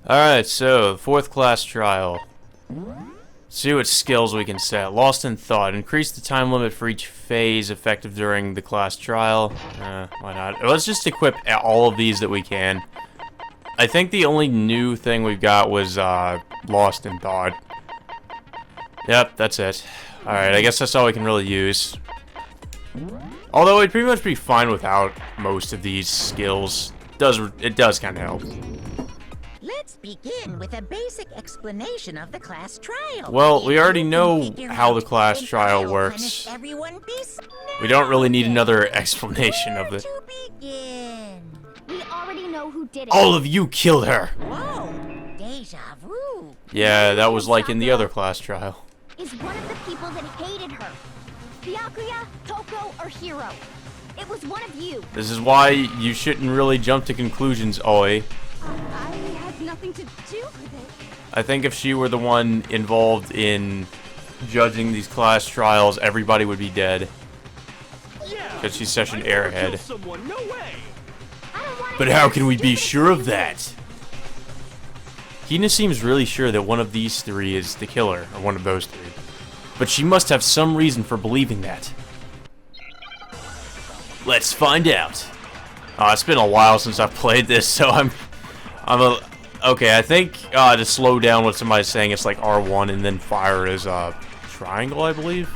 Alright, so, fourth class trial. See what skills we can set. Lost in thought. Increase the time limit for each phase effective during the class trial. Why not? Let's just equip all of these that we can. I think the only new thing we've got was, Lost in Thought. Yep, that's it. Alright, I guess that's all we can really use. Although it'd pretty much be fine without most of these skills. It does kind of help. Let's begin with a basic explanation of the class trial. Well, we already know how the class trial works. We don't really need another explanation of it. We already know who did it. All of you killed her! Whoa, deja vu. Yeah, that was like in the other class trial. Is one of the people that hated her. Byakuya, Toko, or Hiro. It was one of you. This is why you shouldn't really jump to conclusions, Oi. I had nothing to do with it. I think if she were the one involved in judging these class trials, everybody would be dead. Because she's such an airhead. No way. But how can we be sure of that? Hina seems really sure that one of these three is the killer, or one of those three. But she must have some reason for believing that. Let's find out. It's been a while since I've played this, so okay, I think to slow down what somebody's saying, it's like R1 and then fire is triangle, I believe.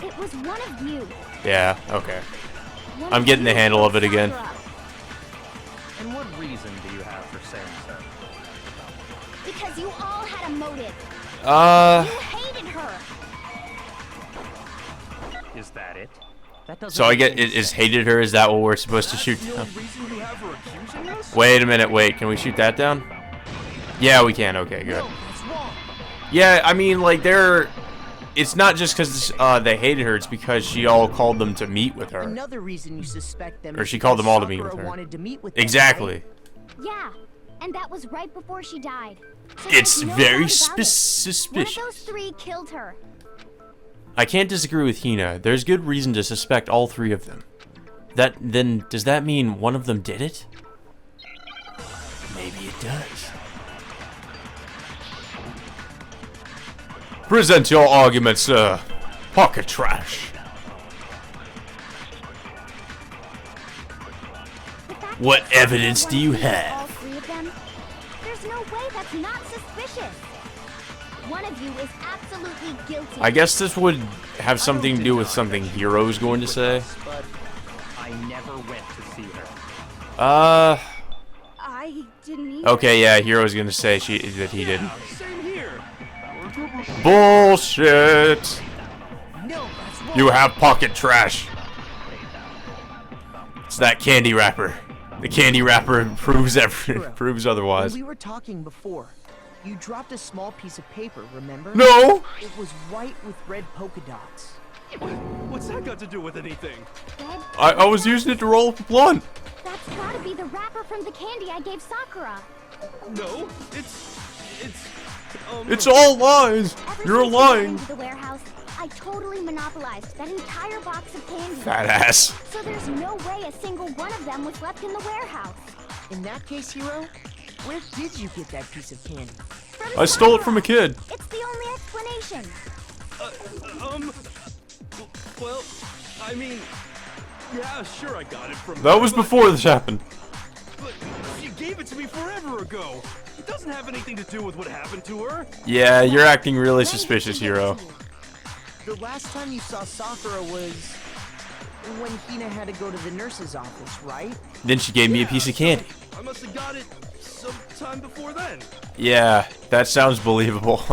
It was one of you. Yeah, okay. I'm getting the handle of it again. And what reason do you have for saying so? Because you all had a motive. You hated her. Is that it? That doesn't So I get is hated her. Is that what we're supposed to shoot down? reason you have for accusing us? Wait a minute. Wait, can we shoot that down? Yeah, we can. Okay, good. Yeah, I mean, like it's not just because they hated her. It's because she all called them to meet with her. Another reason you suspect them. Or she called them all to meet with Sakura her. wanted to meet with them, Exactly. right? Yeah, and that was right before she died. So It's there's no very doubt about it. suspicious. One of those three killed her. I can't disagree with Hina. There's good reason to suspect all three of them. Then does that mean one of them did it? Maybe it does. Present your argument, sir. Pocket trash. What evidence do you All have? three of them? There's no way that's not suspicious. One of you is absolutely guilty. I guess this would have something to do with something Hero's going to say. But I never went to see her. I didn't either. Okay, yeah, Hero's gonna say that he didn't. Same here. Bullshit! No, that's wrong. You have pocket trash. It's that candy wrapper. The candy wrapper proves proves otherwise. When we were talking before, you dropped a small piece of paper, remember? No! It was white with red polka dots. What's that got to do with anything? Dead? I was using it to roll up a blunt. That's gotta be the wrapper from the candy I gave Sakura. No, It's all lies. Ever You're since we lying. went into the warehouse, I totally monopolized that entire box of candy. Fat ass. So there's no way a single one of them was left in the warehouse. In that case, Hiro, where did you get that piece of candy? From I stole it Sakura. from a kid. It's the only explanation. well, I mean, yeah, sure I got it from That her, was but- before this happened. But she gave it to me forever ago. It doesn't have anything to do with what happened to her. Yeah, you're acting really When did suspicious, she give it Hero. to you? The last time you saw Sakura was when Hina had to go to the nurse's office, right? Then she gave me a piece of candy. I must have got it sometime before then. Yeah, that sounds believable.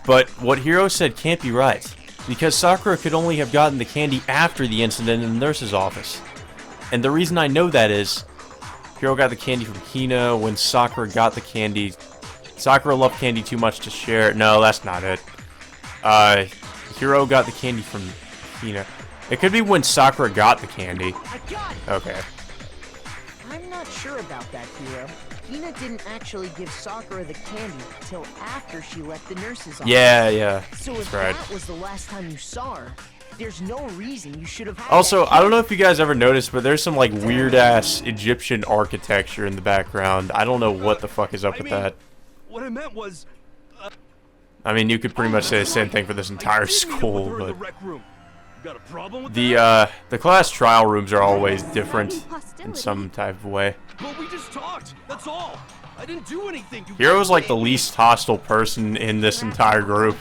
But what Hero said can't be right. Because Sakura could only have gotten the candy after the incident in the nurse's office. And the reason I know that is, Hero got the candy from Hina when Sakura got the candy. Sakura loved candy too much to share. No, that's not it. Hero got the candy from Hina. It could be when Sakura got the candy. I got it! Okay. I'm not sure about that, Hiro. Hina didn't actually give Sakura the candy till after she left the nurse's office. Yeah, So if that's right. that was the last time you saw her, There's no reason you should have had Also, that I don't know if you guys ever noticed, but there's some like weird ass Egyptian architecture in the background. I don't know what the fuck is up with that. What I meant was... I mean, you could pretty much say the same thing for this entire school, but Got a problem with that? the class trial rooms are always different in some type of way. But we just talked. That's all. I didn't do anything. Hero's like the least hostile person in this entire group.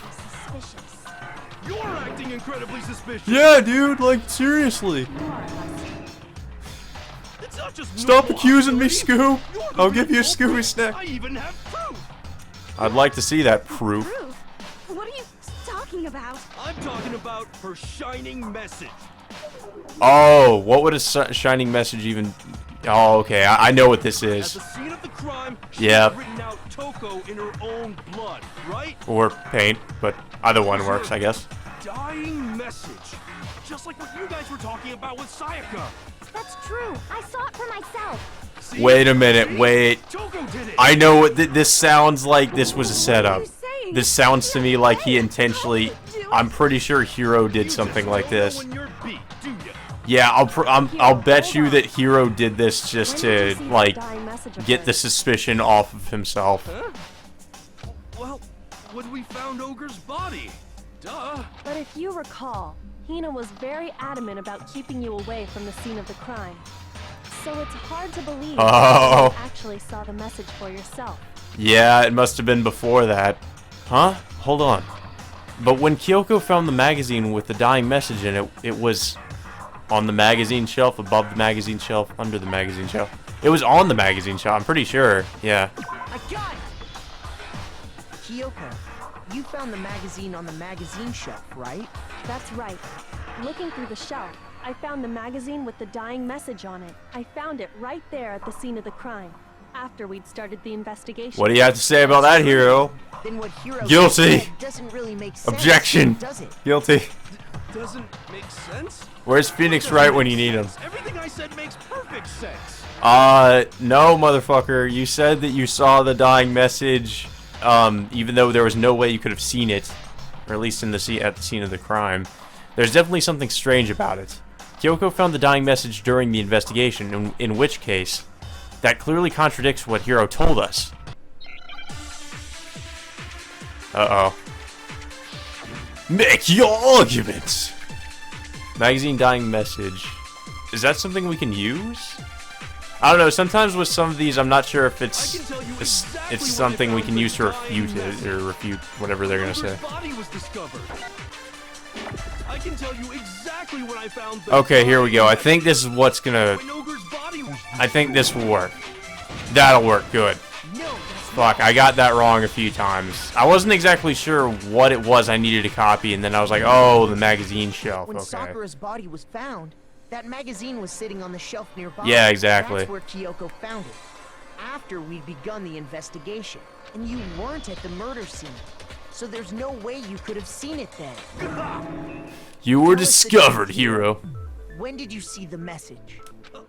You're acting incredibly suspicious. Yeah, dude, like seriously. It's not just Stop normal accusing me, operating. Scoo. You're the I'll give you a real Scooby culprit. snack. I even have proof. I'd like to see that proof. Proof? What are you talking about? I'm talking about her shining message. Oh, what would a shining message even... Oh, okay, I know what this At is. the scene of the crime, she Yep. had written out Toko in her own blood, right? Or paint, but either one works, I guess. Dying message. Just like what you guys were talking about with Sayaka. That's true. I saw it for myself. See? Wait a minute, See? wait. Toko did it. I know what this sounds like. This was a setup. What are you saying? This sounds to me like he intentionally... I'm pretty sure Hero did You something just like don't know this. when you're beat, do ya? Yeah, I'll bet you that Hero did this just to, like, get the suspicion off of himself. Huh? Well, when we found Ogre's body. Duh. But if you recall, Hina was very adamant about keeping you away from the scene of the crime. So it's hard to believe Oh. that you actually saw the message for yourself. Yeah, it must have been before that. Huh? Hold on. But when Kyoko found the magazine with the dying message in it, it was on the magazine shelf, above the magazine shelf, under the magazine shelf. It was on the magazine shelf, I'm pretty sure. Yeah. I got it! Kyoko, you found the magazine on the magazine shelf, right? That's right. Looking through the shelf, I found the magazine with the dying message on it. I found it right there at the scene of the crime, after we'd started the investigation. What do you have to say about that, Hero? Then what Hero Guilty. said doesn't really make sense, Objection. does it? Guilty. Doesn't make sense? Where's Phoenix Wright when you need him? Everything I said makes perfect sense. No, motherfucker. You said that you saw the dying message, even though there was no way you could have seen it, or at least in the at the scene of the crime. There's definitely something strange about it. Kyoko found the dying message during the investigation, in which case, that clearly contradicts what Hero told us. Uh-oh. Make your arguments! Magazine dying message. Is that something we can use? I don't know, sometimes with some of these, I'm not sure if it's something we can use to refute it, or refute whatever they're gonna say. Body was discovered. I can tell you exactly when I found the Okay, here we go. I think this is what's gonna... when Ogre's body was... I think this will work. That'll work, good. No, that's Fuck, I got that wrong a few times. I wasn't exactly sure what it was I needed to copy, and then I was like, oh, the magazine shelf, when okay. Sakura's body was found, that magazine was sitting on the shelf nearby. Yeah, exactly. That's where Kyoko found it. After we'd begun the investigation, and you weren't at the murder scene. So there's no way you could have seen it then. You were discovered, Hero. When did you see the message?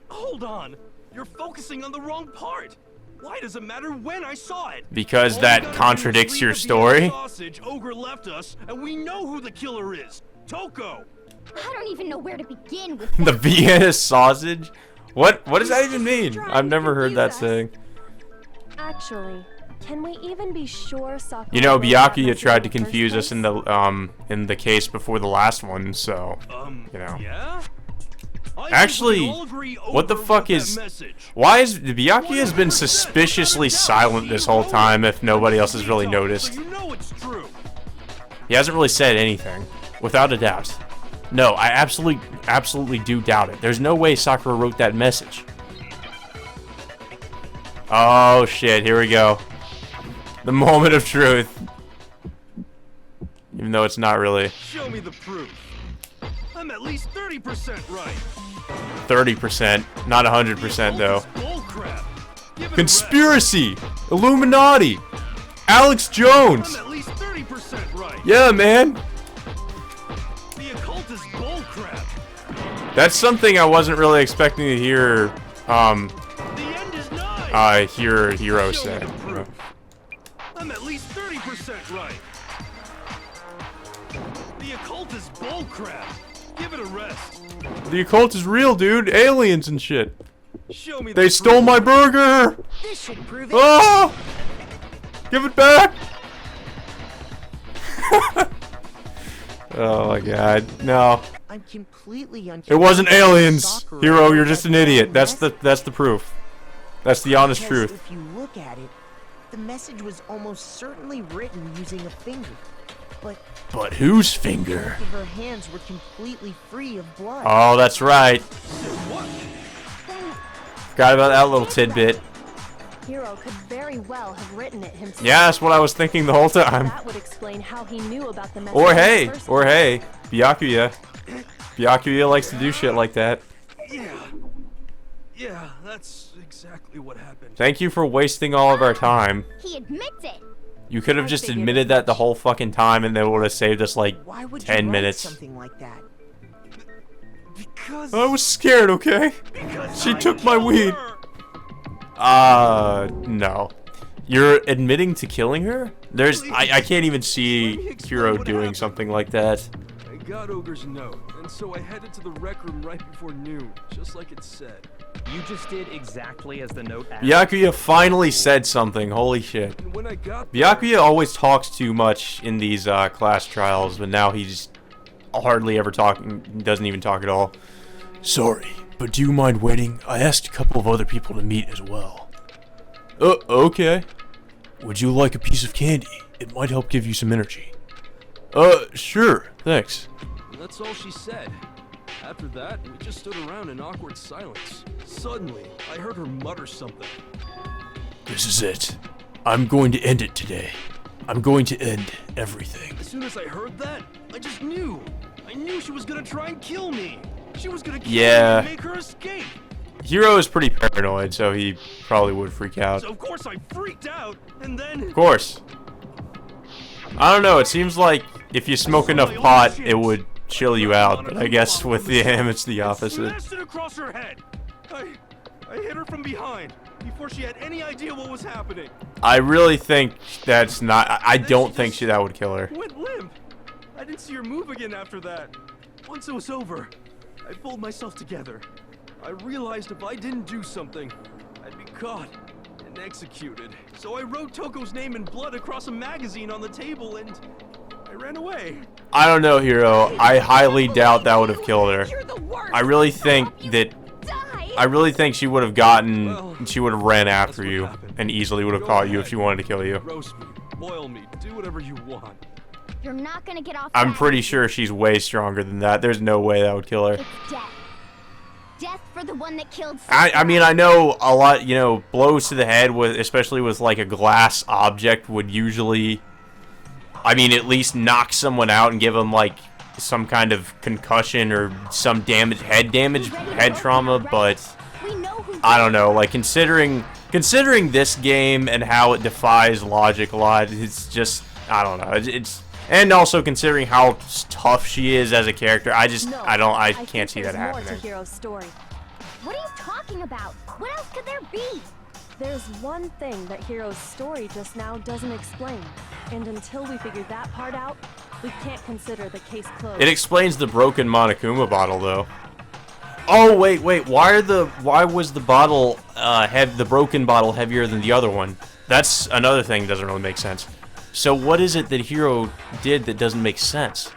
Hold on. You're focusing on the wrong part. Why does it matter when I saw it? Because All that we gotta contradicts do is your leave the story? sausage Ogre left us, and we know who the killer is. Toko. I don't even know where to begin with The that. Vienna sausage? What does that even mean? I've never heard that saying. Actually, can we even be sure Sakura... You know, wrote that Byakuya message tried to in the first confuse us in the case before the last one, so you know. Yeah? I think Actually, we all agree what the Ogre fuck wrote that is... message. Why is... Byakuya has been suspiciously silent this whole time if nobody else has really noticed. So you know it's true. He hasn't really said anything, without a doubt. No, I absolutely do doubt it. There's no way Sakura wrote that message. Oh shit, here we go. The moment of truth. Even though it's not really. Show me the proof. I'm at least 30% right. 30%, not 100% though. Bullcrap. Give it a rest. Conspiracy! Illuminati! Alex Jones! I'm at least 30% right. Yeah, man! The occult is bullcrap. That's something I wasn't really expecting to hear, The end is nigh. Hero Show say. me the proof. I'm at least 30% right. The occult is bullcrap. Give it a rest. The occult is real, dude. Aliens and shit. Show me. They stole my burger. This should prove it. Oh! Give it back. Oh my god. No. I'm completely It wasn't aliens. Sakura Hero, you're just an that idiot. That's message. the proof. That's the honest Because truth. if you look at it, the message was almost certainly written using a finger. But whose finger? Both of her hands were completely free of blood. Oh, that's right. What? Then Forgot about that little tidbit. Hero could very well have written it himself. Yeah, that's what I was thinking the whole time. That would explain how he knew about the message. Or in the hey, first or place. hey, Byakuya. Byakuya likes to do shit like that. Yeah. Yeah, that's exactly what happened. Thank you for wasting all of our time. he admits it. You could have I just figured admitted as that the much. whole fucking time and they would have saved us like Why would 10 you write minutes. something like that? Because I was scared, okay? because She I took my killed weed. her. No. You're admitting to killing her? There's, Please, I can't even let me see explain Hero what doing happened. something like that. I got Ogre's note, and so I headed to the rec room right before noon, just like it said. You just did exactly as the note asked. Byakuya finally said something, holy shit. And when I got there, Byakuya always talks too much in these class trials, but now he's hardly ever talking, doesn't even talk at all. Sorry, but do you mind waiting? I asked a couple of other people to meet as well. Okay. Would you like a piece of candy? It might help give you some energy. Sure, thanks. that's all she said. After that, we just stood around in awkward silence. Suddenly, I heard her mutter something. This is it. I'm going to end it today. I'm going to end everything. As soon as I heard that, I just knew. I knew she was gonna try and kill me. She was gonna kill Yeah. me and make her escape. Hero is pretty paranoid, so he probably would freak out. So of course I freaked out, and then Of course. I don't know, it seems like if you smoke enough pot, it would chill you out, but I guess with him it's the opposite. smashed it across her head. I hit her from behind before she had any idea what was happening. I really think that's not, I don't think that would kill her. Went limp. I didn't see her move again after that. Once it was over, I pulled myself together. I realized if I didn't do something, I'd be caught and executed. So I wrote Toko's name in blood across a magazine on the table and I ran away. I don't know, Hero. I highly doubt that would have killed her. You're the worst. I really think that, Die. I really think she would have gotten, she would have ran That's after what you happened. and easily would have Go caught you ahead. if she wanted to kill you. Roast me, boil me, do whatever you want. You're not gonna get off. I'm that. pretty sure she's way stronger than that. There's no way that would kill her. It's death. Death for the one that killed. I mean, I know a lot, you know, blows to the head, with especially with like a glass object, would usually, I mean, at least knock someone out and give them like some kind of concussion or some head trauma, but We know who. I don't know, like considering this game and how it defies logic a lot, it's just, I don't know, it's and also considering how tough she is as a character, I No, I think can't see that there's more happening. to Hero's story. What are you talking about? What else could there be? There's one thing that Hero's story just now doesn't explain, and until we figure that part out, we can't consider the case closed. It explains the broken Monokuma bottle, though. Oh wait, why was the bottle the broken bottle heavier than the other one? That's another thing that doesn't really make sense. So what is it that Hero did that doesn't make sense?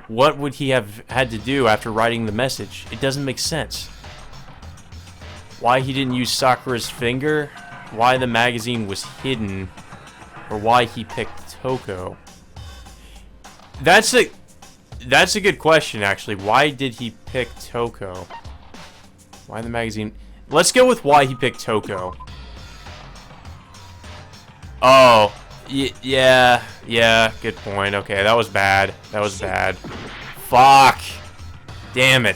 What would he have had to do after writing the message? It doesn't make sense. Why he didn't use Sakura's finger? Why the magazine was hidden? Or why he picked Toko? That's a good question, actually. Why did he pick Toko? Why the magazine? Let's go with why he picked Toko. Oh, yeah, good point. Okay, that was bad. That was bad. Fuck. Damn it.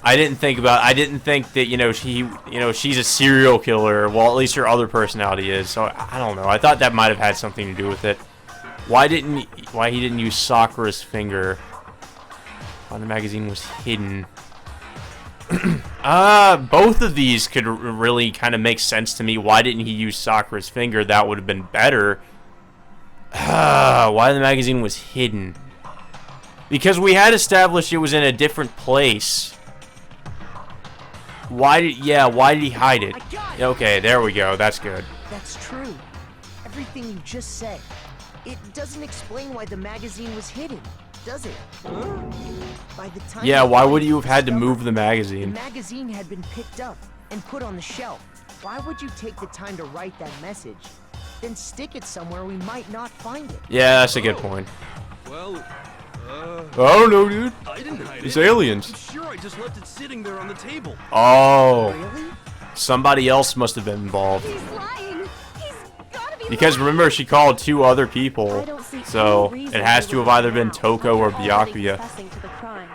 I didn't think that, she's a serial killer. Well, at least her other personality is. So, I don't know. I thought that might have had something to do with it. Why he didn't use Sakura's finger? Why the magazine was hidden? Both of these could really kind of make sense to me. Why didn't he use Sakura's finger? That would have been better. Why the magazine was hidden? Because we had established it was in a different place. Why did he hide it? Okay, there we go. That's good. That's true. Everything you just said. It doesn't explain why the magazine was hidden, does it? By the time Yeah, why would you have had to move the the magazine? magazine had been picked up and put on the shelf. Why would you take the time to write that message, then stick it somewhere we might not find it? Yeah, that's a good point. Well, Oh no, dude. I didn't hide It's it. aliens. I'm sure I just left it sitting there on the table. Oh, Really? somebody else must have been involved. He's lying. He's gotta be Because remember, she called 2 other people, I don't see so any reason it has they to would have either lie been now, Toko or after already Byakuya. confessing to the crime.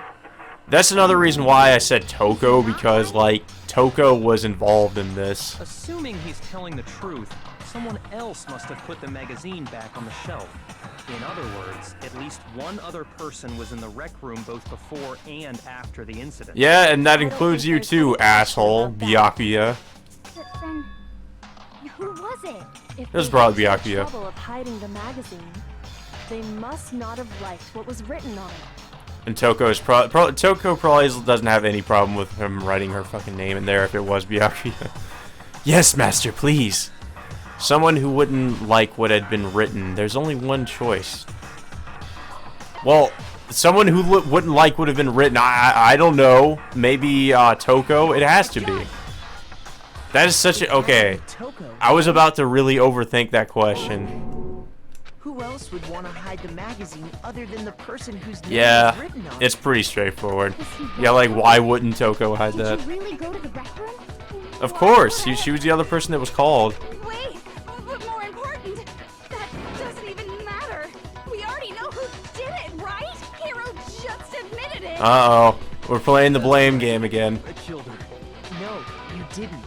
That's another reason why I said Toko, because, like, Toko was involved in this. Assuming he's telling the truth, someone else must have put the magazine back on the shelf. In other words, at least one other person was in the rec room both before and after the incident. Yeah, and that includes you too, asshole, Byakuya. Then, who was it? If It was they probably went to the Byakuya. trouble of hiding the magazine, they must not have liked what was written on it. And Toko probably doesn't have any problem with him writing her fucking name in there if it was Byakuya. Yes, master, please. Someone who wouldn't like what had been written. There's only one choice. Well, someone who wouldn't like what had been written. I don't know. Maybe Toko. It has to be. That is such a okay. Toko. I was about to really overthink that question. Who else would want to hide the magazine other than the person whose name Yeah, is written on it's pretty straightforward. Yeah, like why wouldn't Toko hide Did that? you really go to the rec room? Of course, she was the other person that was called. Wait, but more important, that doesn't even matter. We already know who did it, right? Hero just admitted it. Uh-oh. We're playing the blame game again. I killed her. No, you didn't.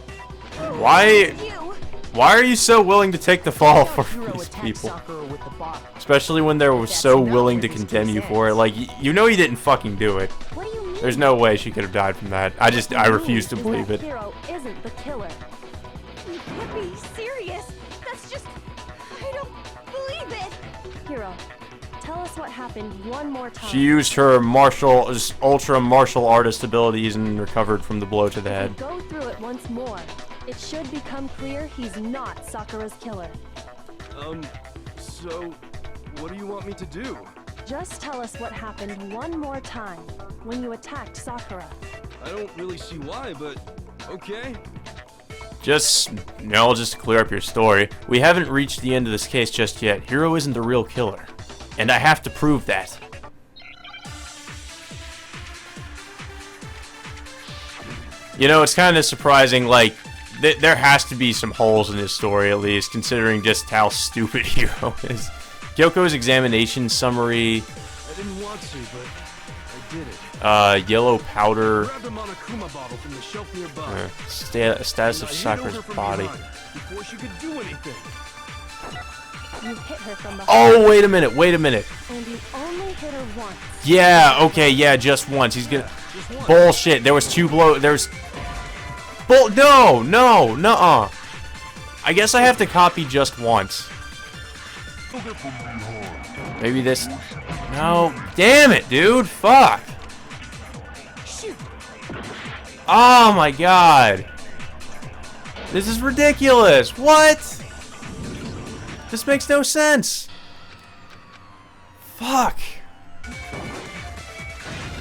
Why You. are you so willing to take the fall for Hero these attacked people? Sakura with the bottle. Especially when they were so willing to condemn you for it. Like, you know you didn't fucking do it. What do you mean? There's no way she could have died from that. I refuse to believe it. Hero isn't the killer. You can't be serious. That's just... I don't believe it. Hero, tell us what happened one more time. She used her ultra martial artist abilities and recovered from the blow to the head. Go through it once more. It should become clear he's not Sakura's killer. So, what do you want me to do? Just tell us what happened one more time when you attacked Sakura. I don't really see why, but okay. Just to clear up your story, we haven't reached the end of this case just yet. Hero isn't the real killer. And I have to prove that. You know, it's kind of surprising, like, there has to be some holes in this story, at least, considering just how stupid Hero is. Kyoko's examination summary, I didn't want to, but I did it. yellow powder, Grabbed a Monokuma bottle from the shelf nearby. status of I hit Sakura's over from body. behind before she could do anything. You hit her from behind, Oh, wait a minute. and you only hit her once. Yeah, okay, yeah, just once. He's gonna... Just one. Bullshit. There was 2 blow... There's... No, nuh-uh. I guess I have to copy just once. Maybe this... No. Damn it, dude. Fuck. Oh, my God. This is ridiculous. What? This makes no sense. Fuck.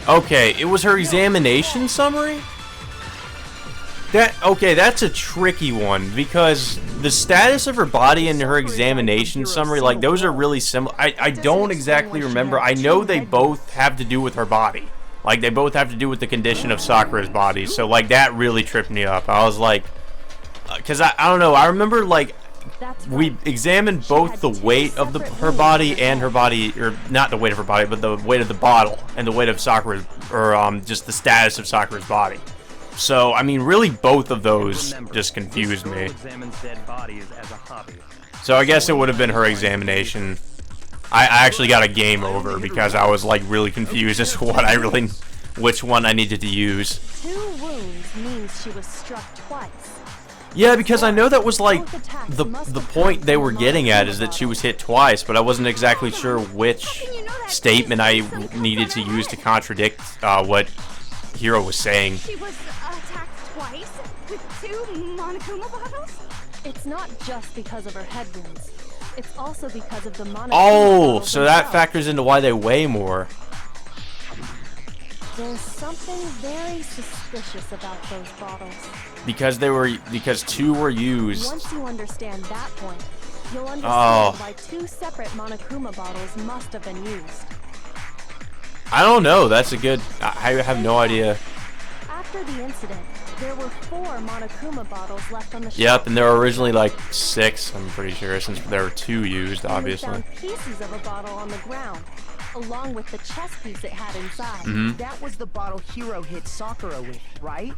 Okay, it was her examination summary? Okay, that's a tricky one, because the status of her body and her examination summary, like, those are really similar. I don't exactly remember. I know they both have to do with her body. Like, they both have to do with the condition of Sakura's body, so, like, that really tripped me up. I was like... Because, I don't know, I remember, like, That's we right. examined She both had the two weight of separate her wounds body in her and her body, or not the weight of her body, but the weight of the bottle and the weight of Sakura's, or just the status of Sakura's body. So, I mean, really both of those Remember, just confused this girl me. examines dead bodies as a hobby. So I guess it would have been her examination. I actually got a game over because I was like really confused as to which one I needed to use. 2 wounds means she was struck twice. Yeah, because I know that was like the point they were getting at is that she was hit twice, but I wasn't exactly sure which statement I needed to use to contradict what Hiro was saying. She was attacked twice with 2 Monokuma bottles? It's not just because of her head wounds. It's also because of the Monokuma Oh, bottles so that themselves. factors into why they weigh more. There's something very suspicious about those bottles. Because 2 were used. Once you understand that point, you'll understand Oh. why 2 separate Monokuma bottles must have been used. I don't know. That's a good. I have no idea. After the incident, there were 4 Monokuma bottles left on the shelf. Yep, and there were originally like 6. I'm pretty sure, since there were 2 used, And we obviously. found pieces of a bottle on the ground, along with the chess piece it had inside. Mm-hmm. That was the bottle Hiro hit Sakura with, right?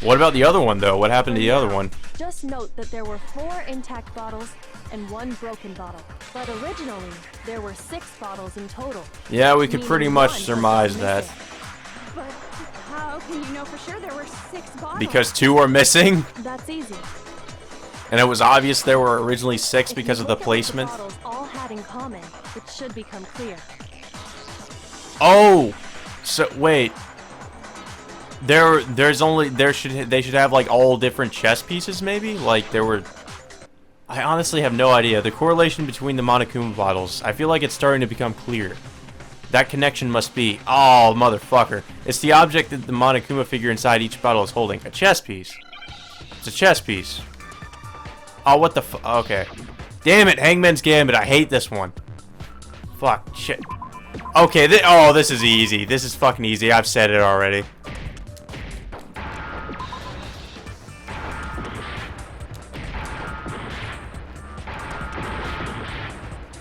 What about the other one, though? What happened to the other one? Just note that there were 4 intact bottles and 1 broken bottle. But originally, there were 6 bottles in total. Yeah, we could meaning pretty one much was surmise missing. that. But how can you know for sure there were 6 bottles? Because 2 were missing, That's easy. and it was obvious there were originally 6 If because you of the look at what placement. The bottles all had in common. It should become clear. Oh! So, wait. They should have like all different chess pieces, maybe? Like there were. I honestly have no idea. The correlation between the Monokuma bottles, I feel like it's starting to become clear. That connection must be. Oh, motherfucker. It's the object that the Monokuma figure inside each bottle is holding. A chess piece. It's a chess piece. Oh, what the okay. Damn it, Hangman's Gambit. I hate this one. Fuck, shit. Okay, oh, this is easy. This is fucking easy. I've said it already.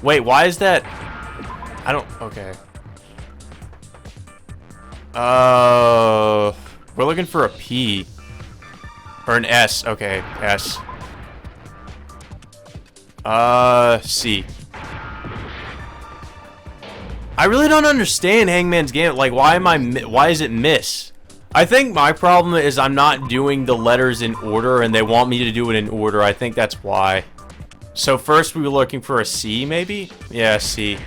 Wait, why is that? I don't. Okay. We're looking for a P. Or an S. Okay, S. C. I really don't understand Hangman's Gambit. Like, why is it miss? I think my problem is I'm not doing the letters in order, and they want me to do it in order. I think that's why. So first we were looking for a C, maybe? Yeah, C.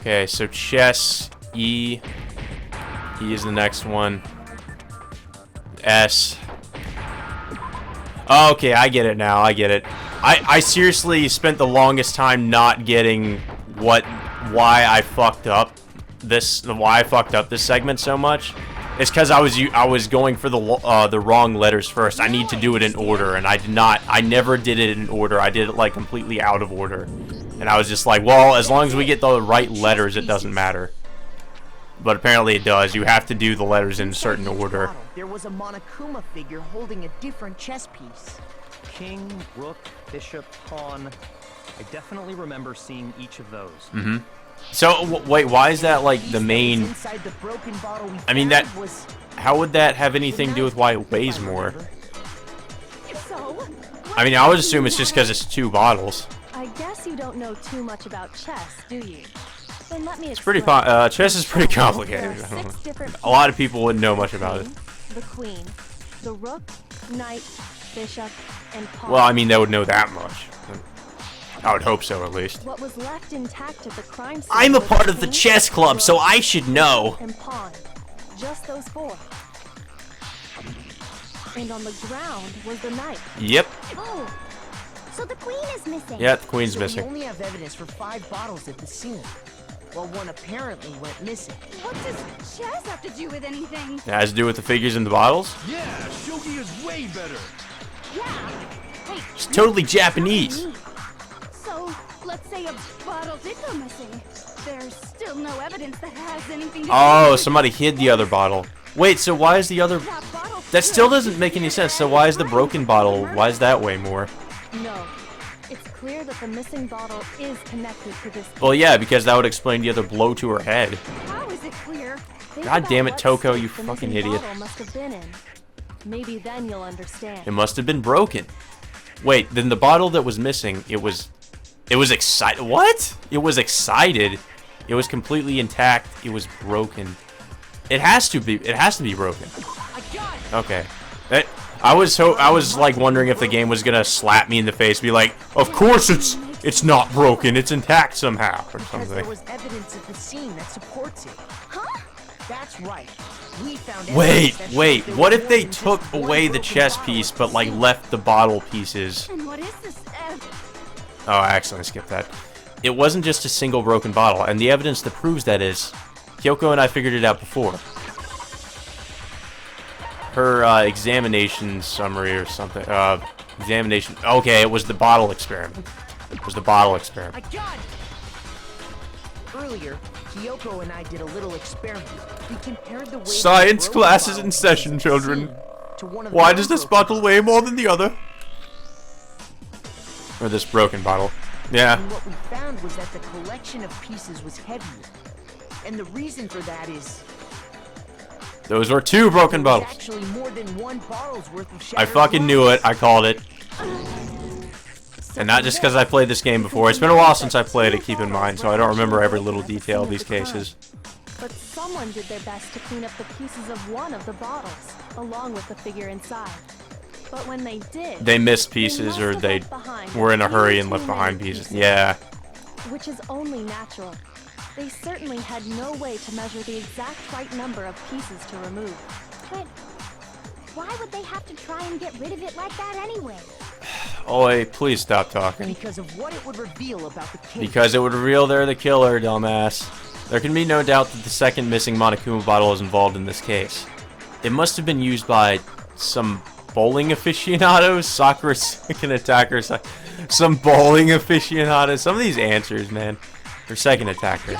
Okay, so chess, E. E is the next one. S. Oh, okay, I get it now. I get it. I seriously spent the longest time not getting why I fucked up this segment so much. It's because I was going for the wrong letters first. I need to do it in order, and I did not. I never did it in order. I did it like completely out of order, and I was just like, well, as long as we get the right letters, it doesn't matter. But apparently it does. You have to do the letters in a certain order. There was a Monokuma figure holding a different chess piece. King, rook, bishop, pawn. I definitely remember seeing each of those. Mm-hmm. So wait, why is that like the main? Inside the broken bottle we I mean found that. was How would that have anything to do with why it weighs more? So, I mean, I would assume it's just because it's 2 bottles. I guess you don't know too much about chess, do you? Then let me It's pretty. explain. Chess is pretty There complicated. are I don't 6 know. different A lot of people wouldn't know much about it. The queen, the rook, knight, bishop, and pawn. Well, I mean, they would know that much. I would hope so, at least. What was left intact at the crime scene I'm a was part of the king, chess club, so rook, I should know. and pawn. Just those 4. And on the ground was the knight. Yep. oh, so the queen is missing. Yeah, the queen's so missing. we only have evidence for 5 bottles at the scene. Well, one apparently went missing. What does chess have to do with anything? It has to do with the figures in the bottles. Yeah, Shogi is way better. Yeah. Hey, It's totally Japanese. so let's say a bottle did go missing. There's still no evidence that has anything to do Oh, with somebody hid the other bottle. Wait, so why is the other... that bottle. That still doesn't make any sense. So why is the broken bottle... Why is that way more? No. It's clear that the missing bottle is connected to this. Well, yeah, because that would explain the other blow to her head. How is it clear? Think God about damn it, what Toko, state you the fucking missing idiot. bottle must have been in. Maybe then you'll understand. It must have been broken. Wait, then the bottle that was missing, it was excited. What? It was excited. It was completely intact. It was broken. It has to be broken. I got it. Okay. I was like wondering if the game was gonna slap me in the face, be like, "Of course it's not broken, it's intact somehow," or Because something. there was evidence at the scene that supports it. Huh? That's right. We found Wait, evidence that wait. shows there What was if they more than took just one away the broken chess bottle piece, at but the like scene. left the bottle pieces? And what is this? Oh, I accidentally skipped that. It wasn't just a single broken bottle, and the evidence that proves that is, Kyoko and I figured it out before. Her examination summary or something. Examination. Okay, it was the bottle experiment. It was the bottle experiment. I got it! Earlier, Kyoko and I did a little experiment. We compared the weight Science of the class is bottle in session, at the children. scene to one of Why the does this broken bottle weigh more than the other? Or this broken bottle. Yeah. And what we found was that the collection of pieces was heavier. And the reason for that is Those were 2 broken there was bottles. actually more than one bottle's worth of I shattered fucking knew it. I called it. And not just because I played this game before. It's been a while since I played it, keep in mind, so I don't remember every little detail of these cases. But someone did their best to clean up the pieces of one of the bottles, along with the figure inside. But when they did, They missed pieces, or they were in a hurry and left behind pieces. Yeah. which is only natural. They certainly had no way to measure the exact right number of pieces to remove. But why would they have to try and get rid of it like that anyway? Oi, please stop talking. because of what it would reveal about the case. Because it would reveal they're the killer, dumbass. There can be no doubt that the second missing Monokuma bottle is involved in this case. It must have been used by some bowling aficionados. Sakura second attacker. Some bowling aficionados. Some of these answers, man. Her second attacker.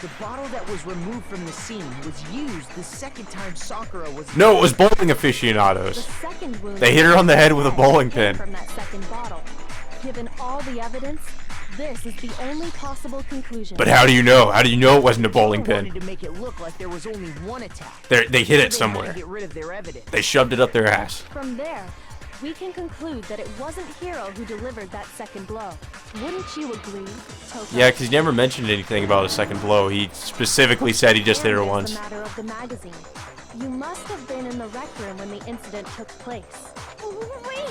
The bottle that was removed from the scene was used the second time Sakura was. No, it was bowling The aficionados. second wound They hit her on the head with a bowling came pin. from that second bottle. Given all the evidence, this is the only possible conclusion. But how do you know? How do you know it wasn't a bowling They wanted pin? to make it look like there was only one attack. They hit it So they had to somewhere. get rid of their evidence. They shoved it up their ass. From there, we can conclude that it wasn't Hiro who delivered that second blow. Wouldn't you agree, Toko? Yeah, because he never mentioned anything about a second blow. He specifically said he just hit her And there's once. the matter of the magazine. You must have been in the rec room when the incident took place. Wait!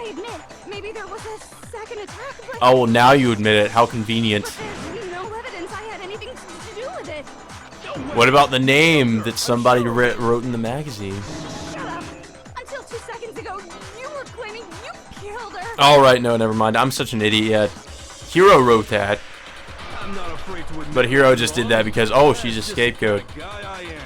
I admit, maybe there was a second attack, but... Oh, well, now you admit it. How convenient. But there's no evidence I had anything to do with it. What about the name that somebody wrote in the magazine? Shut up! Until 2 seconds ago, you were claiming you killed her. Alright, no, never mind. I'm such an idiot. Hiro wrote that, I'm not afraid to admit but Hiro I'm just did wrong. that because, oh, she's a Just scapegoat. the guy I am.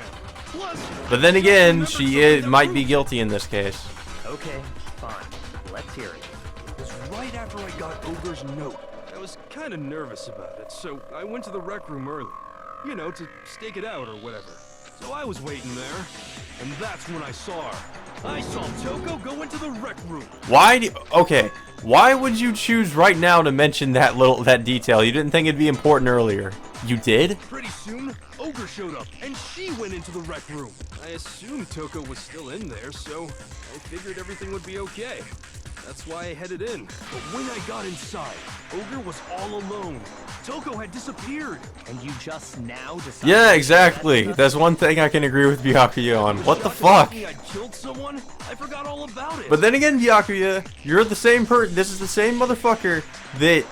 Plus, But then again, remember she something might that be guilty in this case. Okay, fine. Let's hear it. It was right after I got Ogre's note. I was kind of nervous about it, so I went to the rec room early. You know, to stake it out or whatever. So I was waiting there, and that's when I saw her. I saw Toko go into the rec room. Okay, why would you choose right now to mention that detail? You didn't think it'd be important earlier. You did? Pretty soon, Ogre showed up, and she went into the rec room. I assumed Toko was still in there, so I figured everything would be okay. That's why I headed in. But when I got inside, Ogre was all alone. Toko had disappeared. And you just now decided... Yeah, exactly. That's one thing I can agree with Byakuya on. What the fuck? Thinking I'd killed someone? I forgot all about it. But then again, Byakuya, you're the same person. This is the same motherfucker that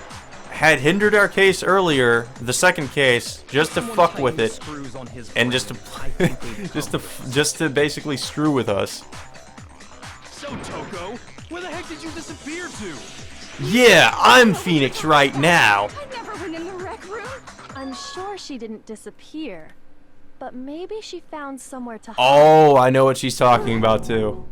had hindered our case earlier, the second case, just to Someone fuck tighten with the it, screws on his and brain. just to I think they've come. just to basically screw with us. So, Toko, where the heck did you disappear to? Yeah, I'm Phoenix right now. I never went in the rec room. I'm sure she didn't disappear, but maybe she found somewhere to hide. Oh, I know what she's talking about too.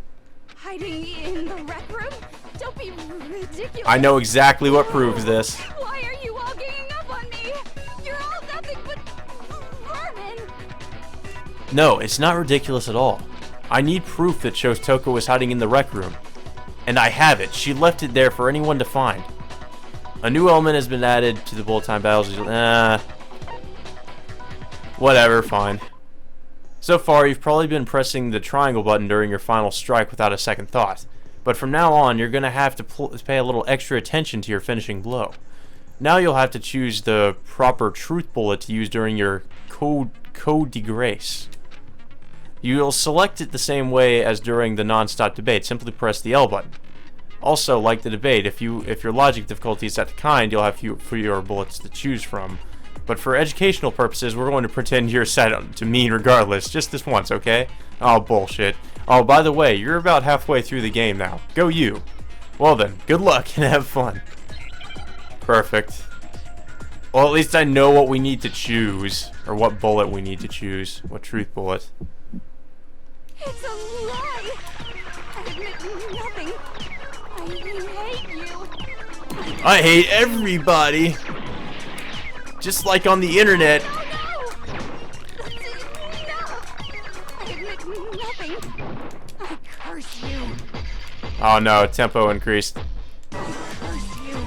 Hiding in the rec room? Don't be ridiculous. I know exactly what proves this. Why are you all ganging up on me? You're all nothing but vermin. No, it's not ridiculous at all. I need proof that shows Toko was hiding in the rec room. And I have it. She left it there for anyone to find. A new element has been added to the bullet time battles. Whatever, fine. So far, you've probably been pressing the triangle button during your final strike without a second thought. But from now on, you're going to have to pay a little extra attention to your finishing blow. Now you'll have to choose the proper truth bullet to use during your coup de grace. You'll select it the same way as during the non-stop debate. Simply press the L button. Also, like the debate, if your logic difficulty is set to kind, you'll have fewer bullets to choose from. But for educational purposes, we're going to pretend you're set to mean regardless. Just this once, okay? Oh, bullshit. Oh, by the way, you're about halfway through the game now. Go you. Well then, good luck and have fun. Perfect. Well, at least I know what we need to choose. Or what bullet we need to choose. What truth bullet. It's a lie! I admit nothing. I hate you. I hate everybody! Just like on the internet. No! That's enough! I admit nothing. I curse you. Oh no, tempo increased. I curse you.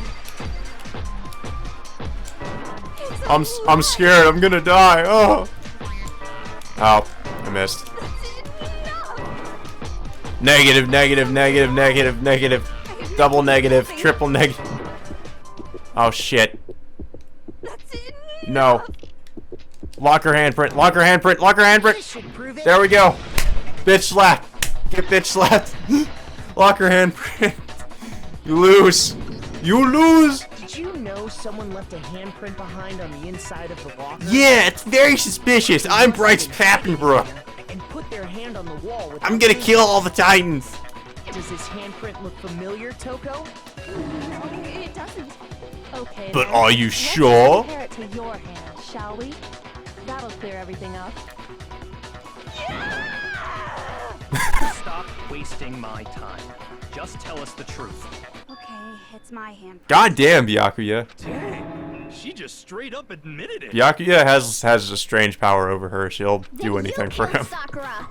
It's a I'm lie. scared, I'm gonna die. Oh. Oh, I missed. That's enough. Negative, negative, negative, negative, negative. Double negative, triple negative. Oh shit. That's enough. No. Lock her handprint, lock her handprint, lock her handprint. This should prove it. There we go. Bitch slap. Get bitch slapped. Lock her handprint. You lose. You lose. Did you know someone left a handprint behind on the inside of the locker? Yeah, it's very suspicious. I'm Bryce Pappenbrook. And put their hand on the wall with I'm their gonna kill all the Titans. Does this handprint look familiar, Toko? No, it doesn't. Okay. But then, are you let's sure? compare it to your hand, shall we? That'll clear everything up. Stop wasting my time. Just tell us the truth. Okay, it's my hand. God damn, Byakuya. Dang, she just straight up admitted it. Byakuya has a strange power over her. She'll do anything for him. Sakura.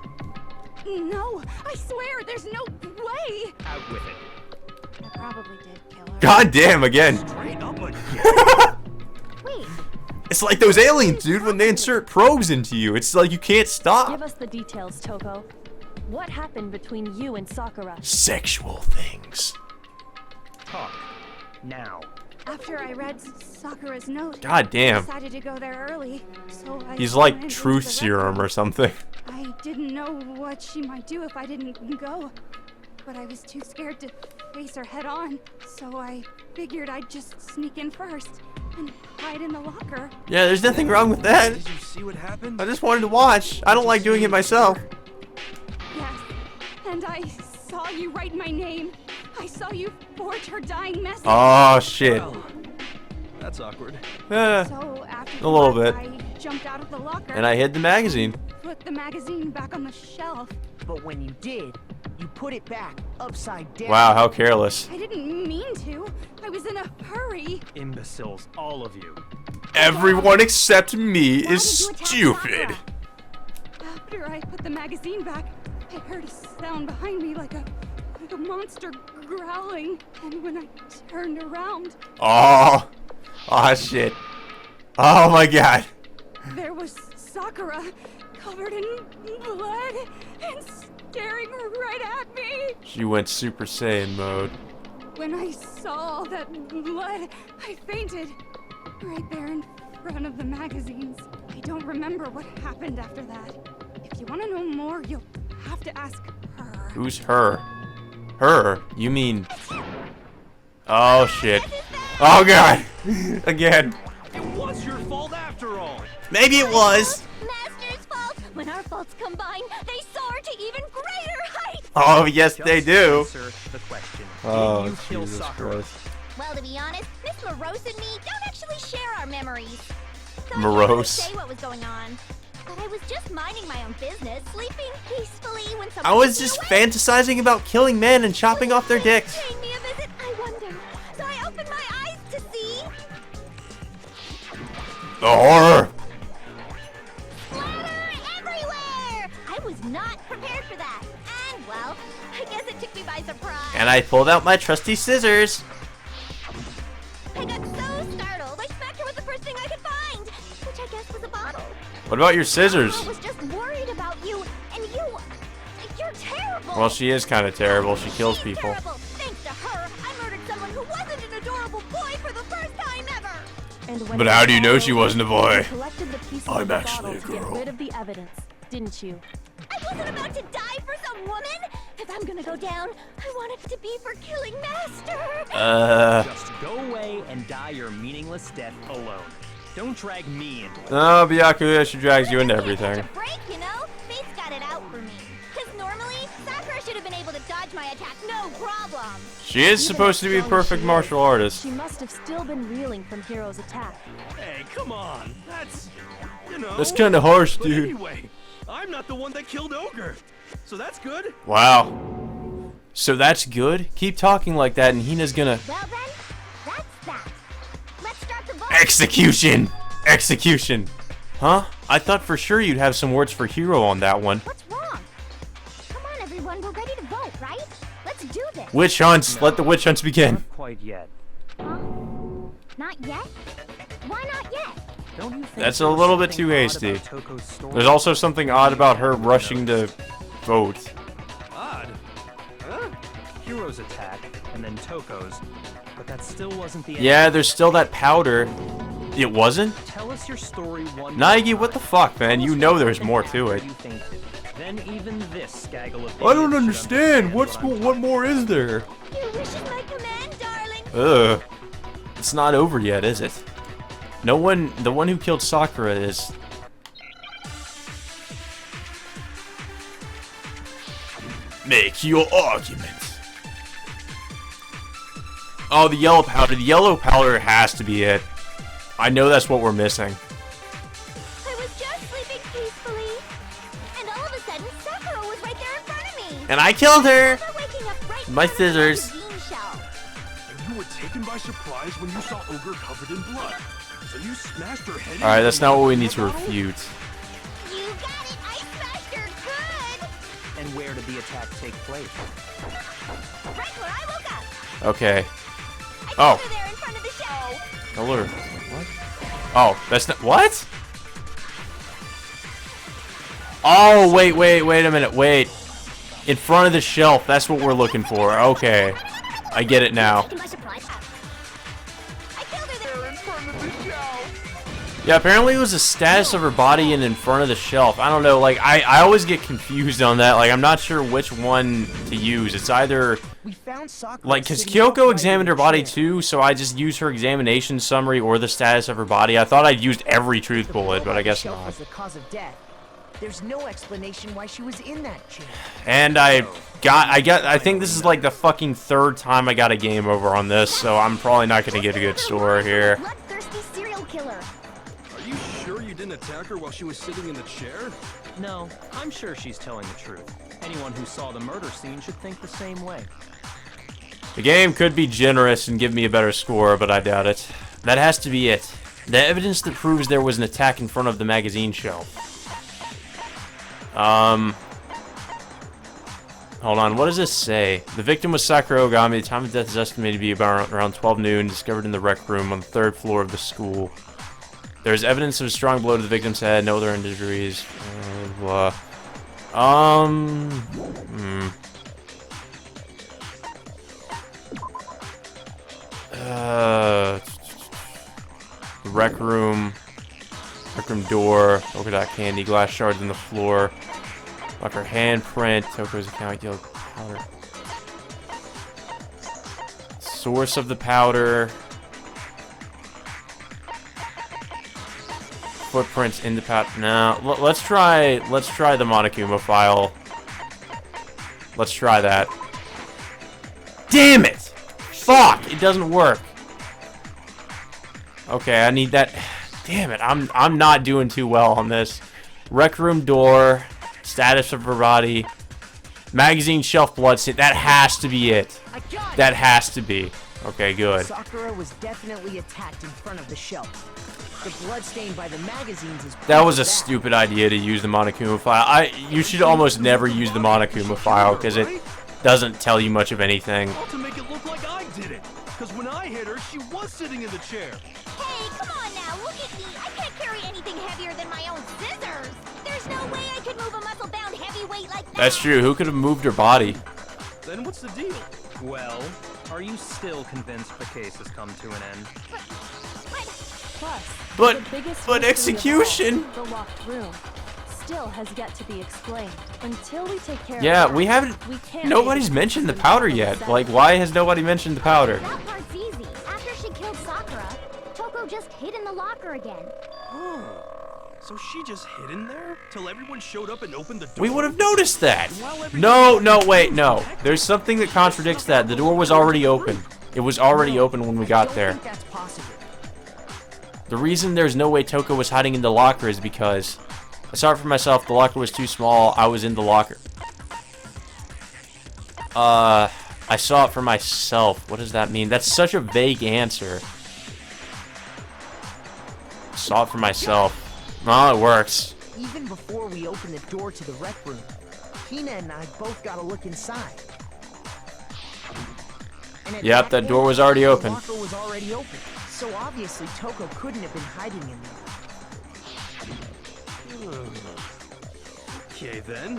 No, I swear, there's no way. Out with it. I probably did kill her. God damn again. Straight up again. Wait, It's like those aliens, dude, when they insert probes into you. It's like you can't Give stop. us the details, Toko. What happened between you and Sakura? Sexual things. Talk. Now. after I read Sakura's note, God I damn. decided to go there early. So I He's went like into truth the serum rec room. or something. I didn't know what she might do if I didn't go, but I was too scared to face her head on, so I figured I'd just sneak in first and hide in the locker. Yeah, there's nothing wrong with that. Did you see what happened? I just wanted to watch. I don't like doing it myself. Yes, and I saw you write my name. I saw you forge her dying message. Oh shit. Well, that's awkward. Eh. So after A little that, bit. I jumped out of the locker And I hid the magazine. put the magazine back on the shelf. But when you did, you put it back upside down. Wow, how careless. I didn't mean to. I was in a hurry. Imbeciles, all of you. Everyone except me Why is did you attack stupid. Sakura? After I put the magazine back, I heard a sound behind me like a monster growling. And when I turned around, Oh. Oh shit. Oh my god. there was Sakura, covered in blood and staring right at me. She went Super Saiyan mode. When I saw all that blood, I fainted. Right there in front of the magazines. I don't remember what happened after that. If you want to know more, you'll have to ask her. Who's her? Her? You mean... Oh shit. Oh god. Again. It was your fault after all. Maybe it was. Master's fault. When our faults combine, they soar to even greater heights. Oh yes Just they do. Answer the question. Oh Did you kill Jesus Sakura? Christ. Well, to be honest, Miss Morose and me don't actually share our memories. So Morose. I can't really say what was going on. But I was just minding my own business, sleeping peacefully when someone I was took me just away. fantasizing about killing men and chopping off their dicks. Paying me a visit, I wonder. So I opened my eyes to see The horror. splatter everywhere. I was not prepared for that. And well, I guess it took me by surprise. And I pulled out my trusty scissors. I got so startled, I smacked her with the first thing I could find, which I guess was a bottle. What about your scissors? I was just worried about you, and you're terrible. Well, she is kind of terrible. She kills She's people. Terrible. Thanks to her, I murdered someone who wasn't an adorable boy for the first time ever. And when But it how was do you know all she over, wasn't a boy? You collected the pieces I'm of the actually bottle a to get girl. rid of the evidence, didn't you? I wasn't about to die for some woman. If I'm gonna go down, I want it to be for killing Master. Just go away and die your meaningless death alone. Don't drag me into it. No, Byakuya, she drags you into everything. Catch a break, you know? Fate's got it out for me. Because normally, Sakura should have been able to dodge my attack, no problem. She is supposed to be a perfect martial artist. She must have still been reeling from Hiro's attack. Hey, come on. That's, you know. That's kind of harsh, But dude. anyway, I'm not the one that killed Ogre. So that's good. Wow. So that's good? Keep talking like that and Hina's gonna... Well then, that's that. Let's start the vote. Execution! Execution! Huh? I thought for sure you'd have some words for Hiro on that one. What's wrong? Come on, everyone. We're ready to vote, right? Let's do this. Witch hunts! Let the witch hunts begin. Not quite yet. Huh? Not yet? Why not yet? Don't you think That's a there was little bit something too odd hasty. about Toko's story? There's also something odd about her rushing to vote. Odd. Huh? Hiro's attack, and then Toko's, but that still wasn't the end. Yeah, there's still that powder. It wasn't? Tell us your story one Naegi, what the fuck, man? You know there's more to it. You fainted. Then even this gaggle of I don't idiots should understand. understand What more is there? Your wish is my command, darling. Ugh. It's not over yet, is it? No one, the one who killed Sakura is... Make your argument. Oh, the yellow powder. The yellow powder has to be it. I know that's what we're missing. I was just sleeping peacefully, and all of a sudden, Sakura was right there in front of me. And I killed her! We're waking up right My in front of the scissors. magazine shelf. And you were taken by surprise when you saw Ogre covered in blood. So you smashed her head. Alright, that's not what we need to refute. refute. You got it. I smashed her good. And where did the attack take place? Right where I woke up. Okay. I Oh. killed her there in front of the shelf. Tell her. What? Oh, that's not. What? Oh, wait a minute. Wait. In front of the shelf. That's what we're looking for. Okay. I get it now. Taken by surprise. I killed her there in front of the shelf. Yeah, apparently it was the status of her body and in front of the shelf. I don't know, like, I always get confused on that. Like, I'm not sure which one to use. It's either, We found Sakura like, because sitting upright Kyoko in examined a her body chair. too, so I just used her examination summary or the status of her body. I thought I'd used every truth The bullet, blow but by I the guess shelf not. was the cause of death. There's no explanation why she was in that chair. And I think this is like the fucking third time I got a game over on this, so I'm probably not going to get a good score here. Bloodthirsty serial killer. Are you sure you didn't attack her while she was sitting in the chair? No, I'm sure she's telling the truth. Anyone who saw the murder scene should think the same way. The game could be generous and give me a better score, but I doubt it. That has to be it. The evidence that proves there was an attack in front of the magazine shelf. Hold on, what does this say? The victim was Sakura Ogami. The time of death is estimated to be about around 12 noon, discovered in the rec room on the 3rd floor of the school. There is evidence of a strong blow to the victim's head, no other injuries. Blah. The rec room door, polka dot candy, glass shards on the floor, like her handprint, Toko's account, yellow powder. Source of the powder. Footprints in the powder. No, let's try the Monokuma file. Let's try that. Damn it! Fuck! It doesn't work. Okay, I need that. Damn it! I'm not doing too well on this. Rec room door, status of her body, magazine shelf bloodstain. That has to be it. I got it. That has to be. Okay, good. Sakura was definitely attacked in front of the shelf. The blood stain by the magazines is That was a proof of stupid idea to use the Monokuma file. You should almost never use the Monokuma file because it doesn't tell you much of anything. All to make it look like I did it. Because when I hit her, she was sitting in the chair. Hey, come on now, look at me. I can't carry anything heavier than my own scissors. There's no way I could move a muscle-bound heavyweight like that. That's true. Who could have moved her body? Then what's the deal? Well, are you still convinced the case has come to an end? Plus, But the biggest but mystery of all, execution. the locked room. still has yet to be explained. Until we take care Yeah, of that, we haven't. we can't Nobody's make a mentioned the decision powder on yet. the Like, set. why has nobody mentioned the powder? That part's easy. After she killed Sakura, Toko just hid in the locker again. So she just hid in there till everyone showed up and opened the door? We would have noticed that. No, wait, no. There's something that contradicts that. The door was already open. It was already open when we got there. I don't think that's possible. The reason there's no way Toko was hiding in the locker is because I saw it for myself. The locker was too small. I was in the locker. I saw it for myself. What does that mean? That's such a vague answer. Saw it for myself. Oh, it works. Even before we opened the door to the rec room, Hina and I both got a look inside. And at Yep, that door point, was already open. The locker was already open. So obviously Toko couldn't have been hiding in there. Okay then,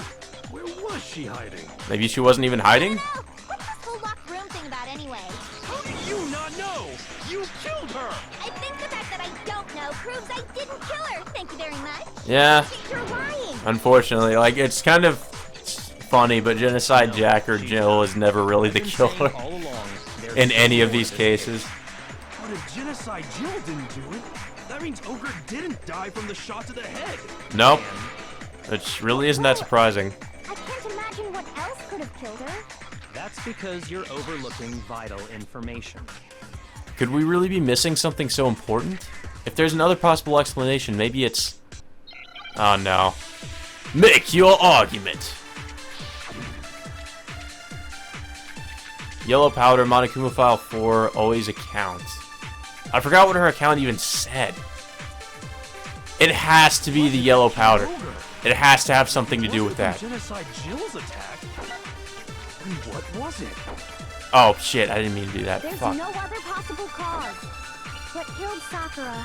where was she hiding? Maybe she wasn't even hiding? No! What's this whole locked room thing about anyway? How do you not know? You killed her! I think the fact that I don't know proves I didn't kill her. Thank you very much. Yeah, You're lying. unfortunately. Like, it's kind of funny, but Genocide Jack or Jill is never really the I've been saying killer all along, there's in any more of these to this cases. But if Genocide Jill didn't do it, that means Ogre didn't die from the shot to the head. Nope. It really isn't that surprising. I can't imagine what else could have killed her. That's because you're overlooking vital information. Could we really be missing something so important? If there's another possible explanation, maybe it's... Oh no. Make your argument! Yellow powder, Monokuma file 4, always account. I forgot what her account even said. It has to be the yellow powder. It has to have something to do with that. Genocide Jill's attack? Then what was it? Oh shit, I didn't mean to do that. There's Fuck. no other possible cause. What killed Sakura?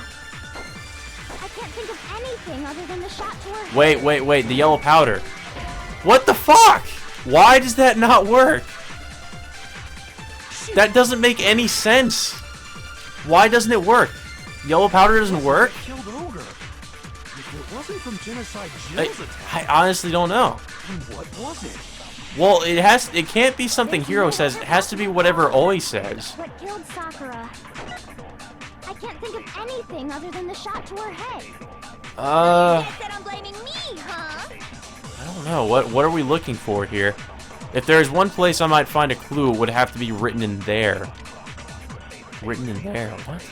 I can't think of anything other than the shot to her head. Wait, the yellow powder. What the fuck? Why does that not work? That doesn't make any sense. Why doesn't it work? Yellow powder doesn't work? Killed Ogre. If it wasn't from Genocide Jill's attack, I honestly don't know. then what was it? Well, it can't be something Hiro says. It has to be whatever Oi says. What killed Sakura? I can't think of anything other than the shot to her head. You said I'm blaming me, huh? I don't know. What are we looking for here? If there's one place I might find a clue, it would have to be written in there. Written in there. What?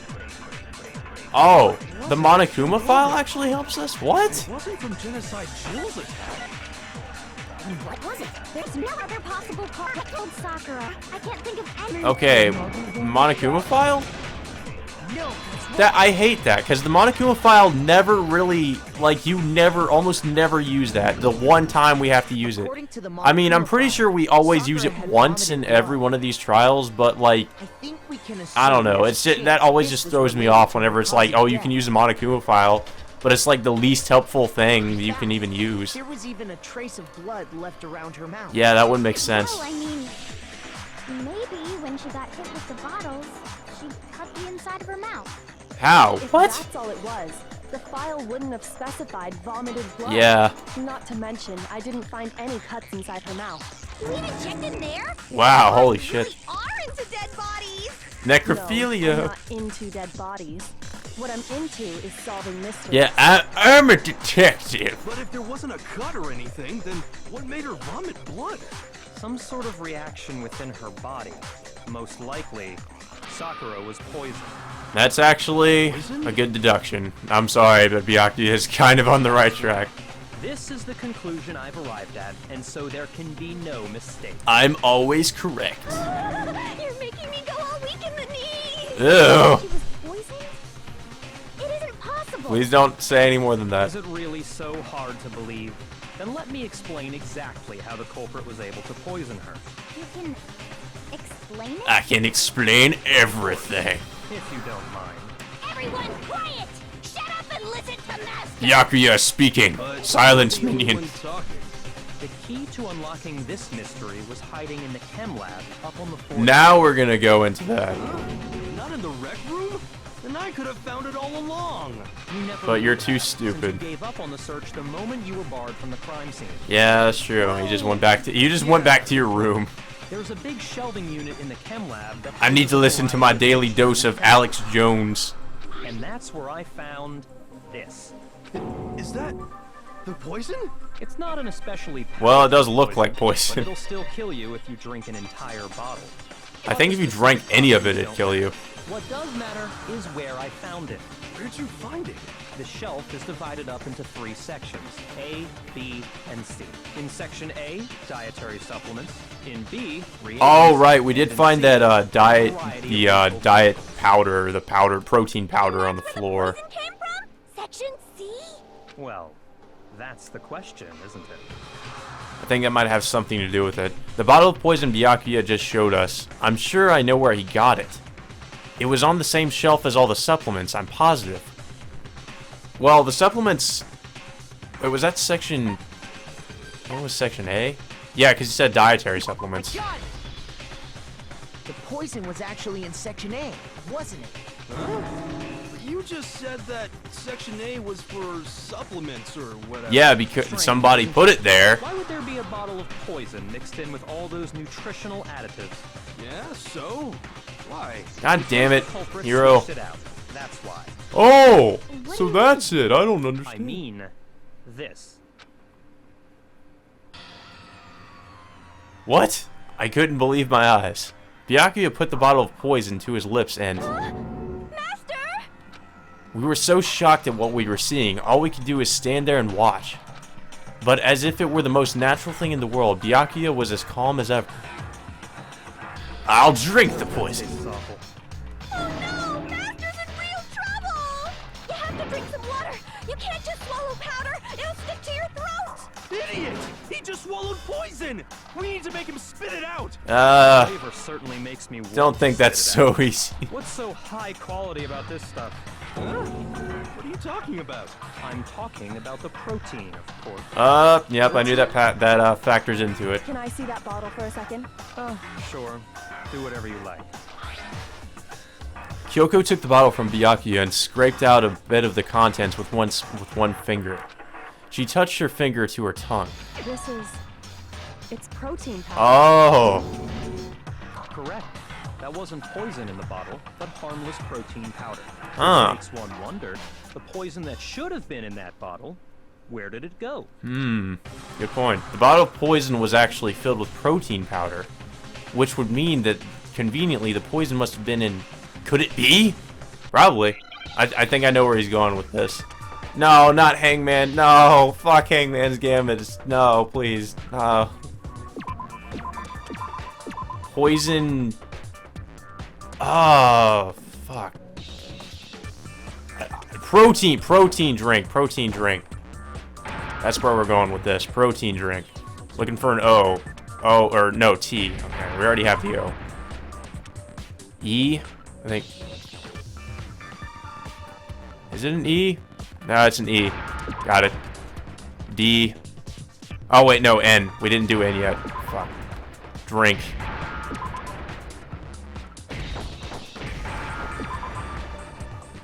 Oh, the Monokuma file actually helps us? What? It wasn't from Genocide Jill's attack. What was it? There's no other possible cause. What killed Sakura? I can't think of anything. Okay, Monokuma file? No, That I hate that because the Monokuma file never really, like, you almost never use that. The one time we have to use it. according to the I mean, I'm Monokuma pretty file, sure we always use it Sakura had once in vomited every blood. one of these trials, but like, I think we can I don't assume know. there's It's a just, that chance always this just was throws me related off to whenever the it's like, cause oh, of you can death. use the Monokuma file, but it's like the least helpful thing you can even use. There was even a trace of blood left around her mouth. Yeah, that would make sense. Well, I mean, maybe when she got hit with the bottles, she cut the inside of her mouth. How? If What? that's all it was, the file wouldn't have specified vomited blood. Yeah. Not to mention, I didn't find any cuts inside her mouth. You even checked in there? Wow, holy You shit. really are into dead bodies. No, I'm Necrophilia. not into dead bodies. What I'm into is solving mysteries. Yeah, I'm a detective. But if there wasn't a cut or anything, then what made her vomit blood? Some sort of reaction within her body. Most likely, Sakura was poisoned. That's actually a good deduction. I'm sorry, but Byakuya is kind of on the right track. This is the conclusion I've arrived at, and so there can be no mistake. I'm always correct. You're making me go all weak in the knees. Ew. She was poisoned? It isn't possible. Please don't say any more than Is that. it really so hard to believe? Then let me explain exactly how the culprit was able to poison her. You can explain it? I can explain everything. If you don't mind. Everyone, quiet! Shut up and listen to Master! Byakuya speaking. Silence, Who's minion. talking? The key to unlocking this mystery was hiding in the chem lab up on the fourth Now we're gonna go into that. Not in the rec room? Then I could have found it all along. You never But knew you're that, too since you stupid. gave up on the search the moment you were barred from the crime scene. Yeah, that's true. You just went back to your room. There's a big shelving unit in the chem lab that I need to listen to my daily dose of Alex Jones. and that's where I found this. Is that the poison? It's not an especially Well, it does powerful look like poison. but it'll still kill you if you drink an entire bottle. I think if you drank any of it, it'd kill you. What does matter is where I found it. Where'd you find it? The shelf is divided up into 3 sections, A, B, and C. In section A, dietary supplements. In B, reagents. Oh, right, we did And find C, that a diet variety of diet powder, the protein powder on the floor. Poison came from? Section C? Well, that's the question, isn't it? I think that might have something to do with it. The bottle of poison Byakuya just showed us. I'm sure I know where he got it. It was on the same shelf as all the supplements, I'm positive. Well, the supplements... Wait, was that section... What was section A? Yeah, because he said dietary supplements. Got it! The poison was actually in Section A, wasn't it? Huh? You just said that Section A was for supplements or whatever. Yeah, because somebody put it there. Why would there be a bottle of poison mixed in with all those nutritional additives? Yeah, so? Why? God damn it, The culprit Hero. switched it out. That's why. Oh! So that's it, I don't I understand. mean, this. What? I couldn't believe my eyes. Byakuya put the bottle of poison to his lips and... Master! We were so shocked at what we were seeing, all we could do is stand there and watch. But as if it were the most natural thing in the world, Byakuya was as calm as ever. I'll drink the poison. This is awful. Oh no! Master's in real trouble! You have to drink some water! You can't just swallow powder! It'll stick to your throat! Idiot! He just swallowed poison! We need to make him spit it out! Flavor certainly makes me Don't think that's spit it out. so easy. What's so high quality about this stuff? Huh? What are you talking about? I'm talking about the protein, of course. Yep, I knew that factors into it. Can I see that bottle for a second? Sure. Do whatever you like. Kyoko took the bottle from Byakuya and scraped out a bit of the contents with one finger. She touched her finger to her tongue. This is... It's protein powder. Oh! Correct. That wasn't poison in the bottle, but harmless protein powder. Huh. Makes one wonder, the poison that should have been in that bottle, where did it go? Good point. The bottle of poison was actually filled with protein powder, which would mean that, conveniently, the poison must have been in... Could it be? Probably. I think I know where he's going with this. No, not Hangman. No, fuck Hangman's Gambit. No, please. No. Poison... Oh, fuck. Protein drink. That's where we're going with this. Protein drink. Looking for an O. O, or no, T. Okay, we already have the O. E? I think. Is it an E? No, it's an E. Got it. D. Oh, wait, no, N. We didn't do N yet. Fuck. Drink.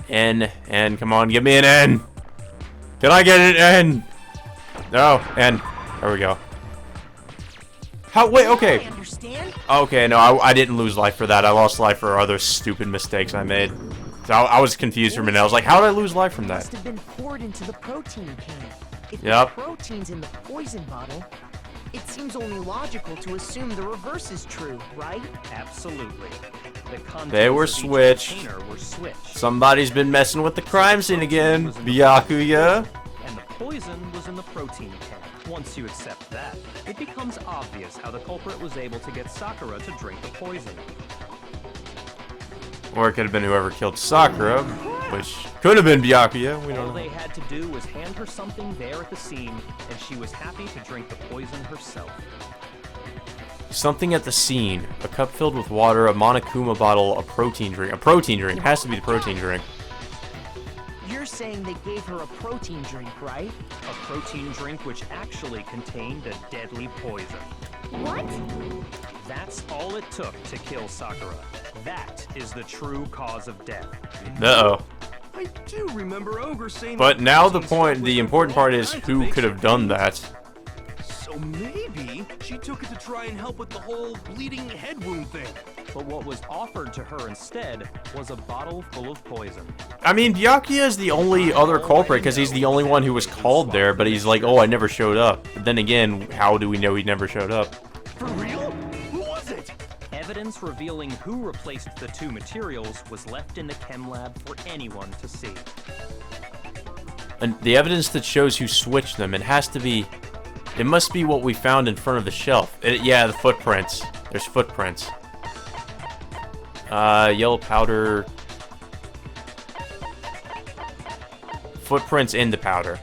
N. Come on, give me an N. Can I get an N? No, N. There we go. How? Wait, okay. I understand. Okay, no, I didn't lose life for that. I lost life for other stupid mistakes I made. So I was confused for a minute. I was like, how did I lose life from that? Must have been poured into the protein can. If Yep. the protein's in the poison bottle, it seems only logical to assume the reverse is true, right? Absolutely. The contents They were of each switched. container were switched. Somebody's been messing with the crime scene again. Byakuya. And the poison was in the protein can. Once you accept that, it becomes obvious how the culprit was able to get Sakura to drink the poison. Or it could have been whoever killed Sakura, which could have been Byakuya. We All don't they know. had to do was hand her something there at the scene, and she was happy to drink the poison herself. Something at the scene. A cup filled with water, a Monokuma bottle, a protein drink. A protein drink. Has to be the protein drink. You're saying they gave her a protein drink, right? A protein drink which actually contained a deadly poison. What? That's all it took to kill Sakura. That is the true cause of death. Uh-oh. I do remember Ogre saying. But that now protein the important part is who could have done that. So maybe she took it to try and help with the whole bleeding head wound thing. But what was offered to her instead was a bottle full of poison. I mean, Byakuya is the only other culprit because he's the only one who was called there, but he's like, oh, I never showed up. But then again, how do we know he never showed up? For real? Who was it? Evidence revealing who replaced the two materials was left in the chem lab for anyone to see. And the evidence that shows who switched them, it has to be... It must be what we found in front of the shelf. Yeah, the footprints. There's footprints. Yellow powder... Footprints in the powder.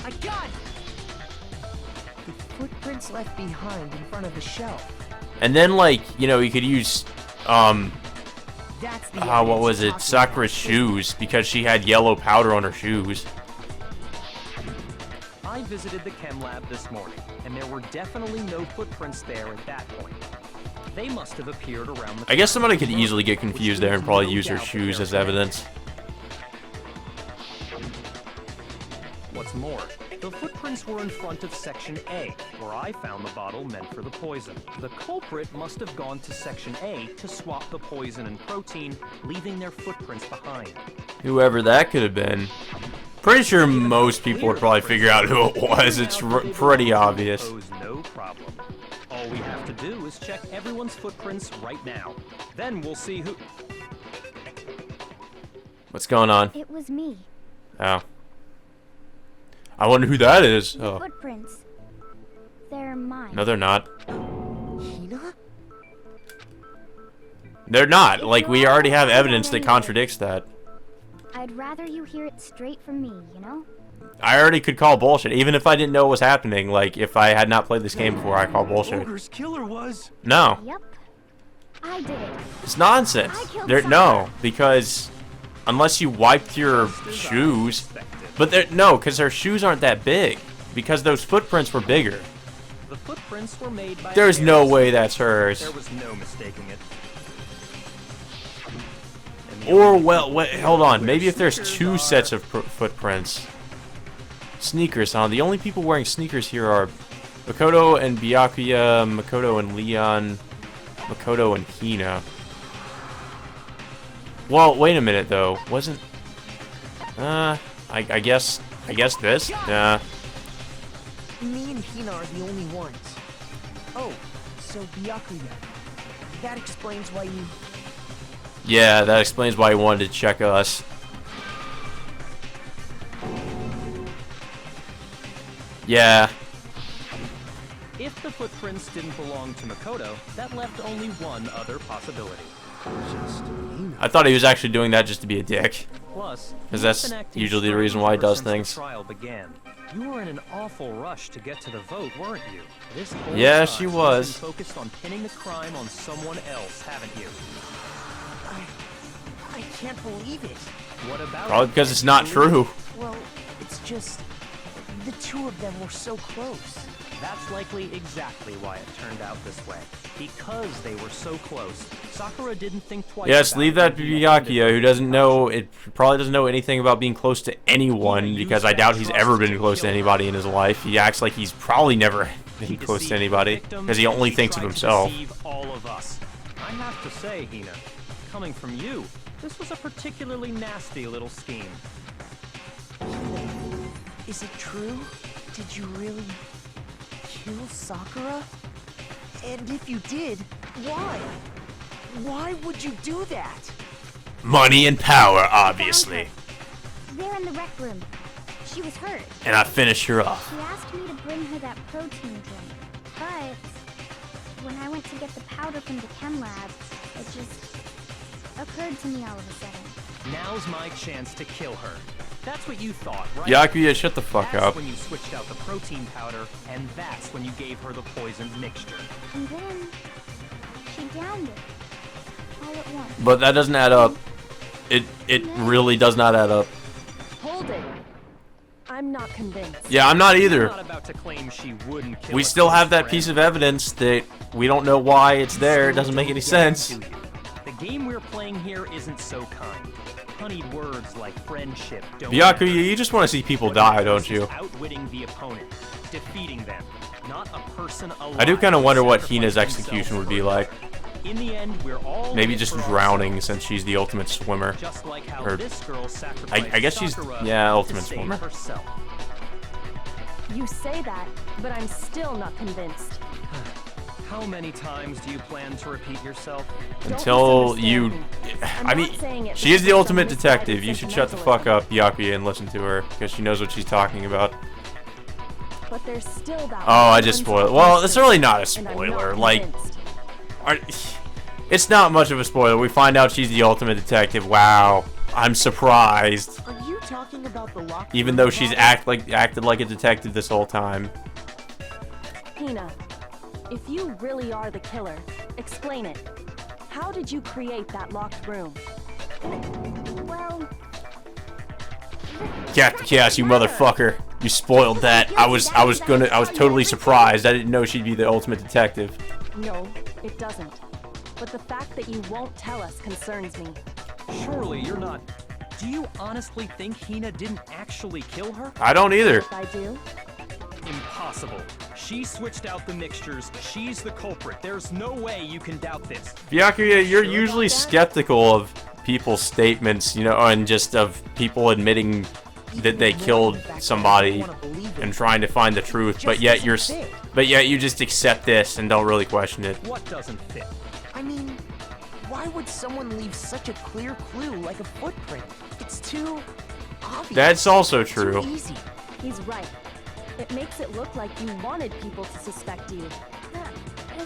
I got it! The footprints left behind in front of the shelf. And then, like, you know, you could use, That's the what was it? evidence Sakura's shoes, because she had yellow powder on her shoes. I visited the chem lab this morning, and there were definitely no footprints there at that point. They must have appeared around the... I guess somebody could easily get confused there and probably use her shoes as evidence. What's more, the footprints were in front of Section A, where I found the bottle meant for the poison. The culprit must have gone to Section A to swap the poison and protein, leaving their footprints behind. Whoever that could have been. Pretty sure most people would probably figure out who it was. It's pretty obvious. Pose no problem. All we have to do is check everyone's footprints right now. Then we'll see who... What's going on? It was me. Oh. I wonder who that is. The Oh. footprints. They're mine. No, they're not. Hina? They're not. Like, we already have evidence that contradicts that. I'd rather you hear it straight from me, you know? I already could call bullshit, even if I didn't know what was happening. Like, if I had not played this game before, I call bullshit. Ogre's killer was. No. Yep. I did it. It's nonsense. No, because unless you wiped your shoes, but no, because their shoes aren't that big. Because those footprints were bigger. The footprints were made by... There's no way that's hers. There was no mistaking it. Or, well, wait, hold on. Maybe if there's two sets of footprints. Sneakers, huh? The only people wearing sneakers here are Makoto and Byakuya, Makoto and Leon, Makoto and Hina. Well, wait a minute, though. Wasn't... I guess this? Nah. Me and Hina are the only ones. Oh, so Byakuya. That explains why you... Yeah, that explains why he wanted to check us. Yeah. If the footprints didn't belong to Makoto, that left only one other possibility. I thought he was actually doing that just to be a dick. Plus, because that's usually the reason why he does things. The trial began. You were in an awful rush to get to the vote, weren't you? This whole yeah, time, she was. You've been focused on pinning the crime on someone else, haven't you? I can't believe it. What about Probably because it's not true. Well, it's just... the two of them were so close. That's likely exactly why it turned out this way. Because they were so close, Sakura didn't think twice. Yes, leave that to Byakuya, who doesn't know, probably doesn't know anything about being close to anyone, because I doubt he's ever been close to anybody in his life. He acts like he's probably never been close to anybody, because he only thinks of himself. All of us. I have to say, Hina, coming from you, this was a particularly nasty little scheme. Is it true? Did you really kill Sakura? And if you did, why? Why would you do that? Money and power, obviously. There in the rec room. She was hurt. And I finished her off. She asked me to bring her that protein drink. But when I went to get the powder from the chem lab, it just occurred to me all of a sudden. Now's my chance to kill her. That's what you thought, right? Byakuya, shut the fuck that's up. When you switched out the protein powder, and that's when you gave her the poisoned mixture. And then she downed it all at once. But that doesn't add up. It really does not add up. Hold it. I'm not convinced. Yeah, I'm not I'm either. not about to claim she wouldn't kill We a still close have that friend. piece of evidence that we don't know why it's there. It doesn't make any sense. The game we're playing here isn't so kind. Honeyed words like friendship don't Byakuya, matter. you just want to see people What die, matters don't you? is outwitting the opponent, defeating them, not a person alive. I do kind of wonder what sacrificing Hina's themselves execution would for be it. like. In the end, we're all Maybe in it just for drowning ourselves. since she's the ultimate swimmer. Just like how Or- this girl sacrificed I guess she's, Sakura yeah, ultimate to save swimmer. herself. You say that, but I'm still not convinced. How many times do you plan to repeat yourself? Don't Until misunderstand you... me. I'm I not mean, saying it she is the because ultimate I'm misguided detective. You should shut the fuck up, Byakuya, and listen to her, because she knows what she's talking about. But there's still that Oh, I one just unsolved spoiled. Well, it's mystery, really not a and I'm spoiler. not Like, convinced. it's not much of a spoiler. We find out she's the ultimate detective. Wow, I'm surprised. Are you talking about the locked Even room though she's bottle? acted like a detective this whole time. Hina, if you really are the killer, explain it. How did you create that locked room? Well, Captain Chaos, you motherfucker! You spoiled that. I was totally surprised. I didn't know she'd be the ultimate detective. No, it doesn't. But the fact that you won't tell us concerns me. Surely you're not... Do you honestly think Hina didn't actually kill her? I don't either. If I do, Impossible. She switched out the mixtures. She's the culprit. There's no way you can doubt this. Byakuya, you're Sure usually about that? skeptical of people's statements, you know, and just of people admitting that they killed somebody and trying to find the truth, but yet you just accept this and don't really question it. What doesn't fit? I mean, why would someone leave such a clear clue like a footprint? It's too obvious. That's also Too true. easy. he's right. It makes it look like you wanted people to suspect you.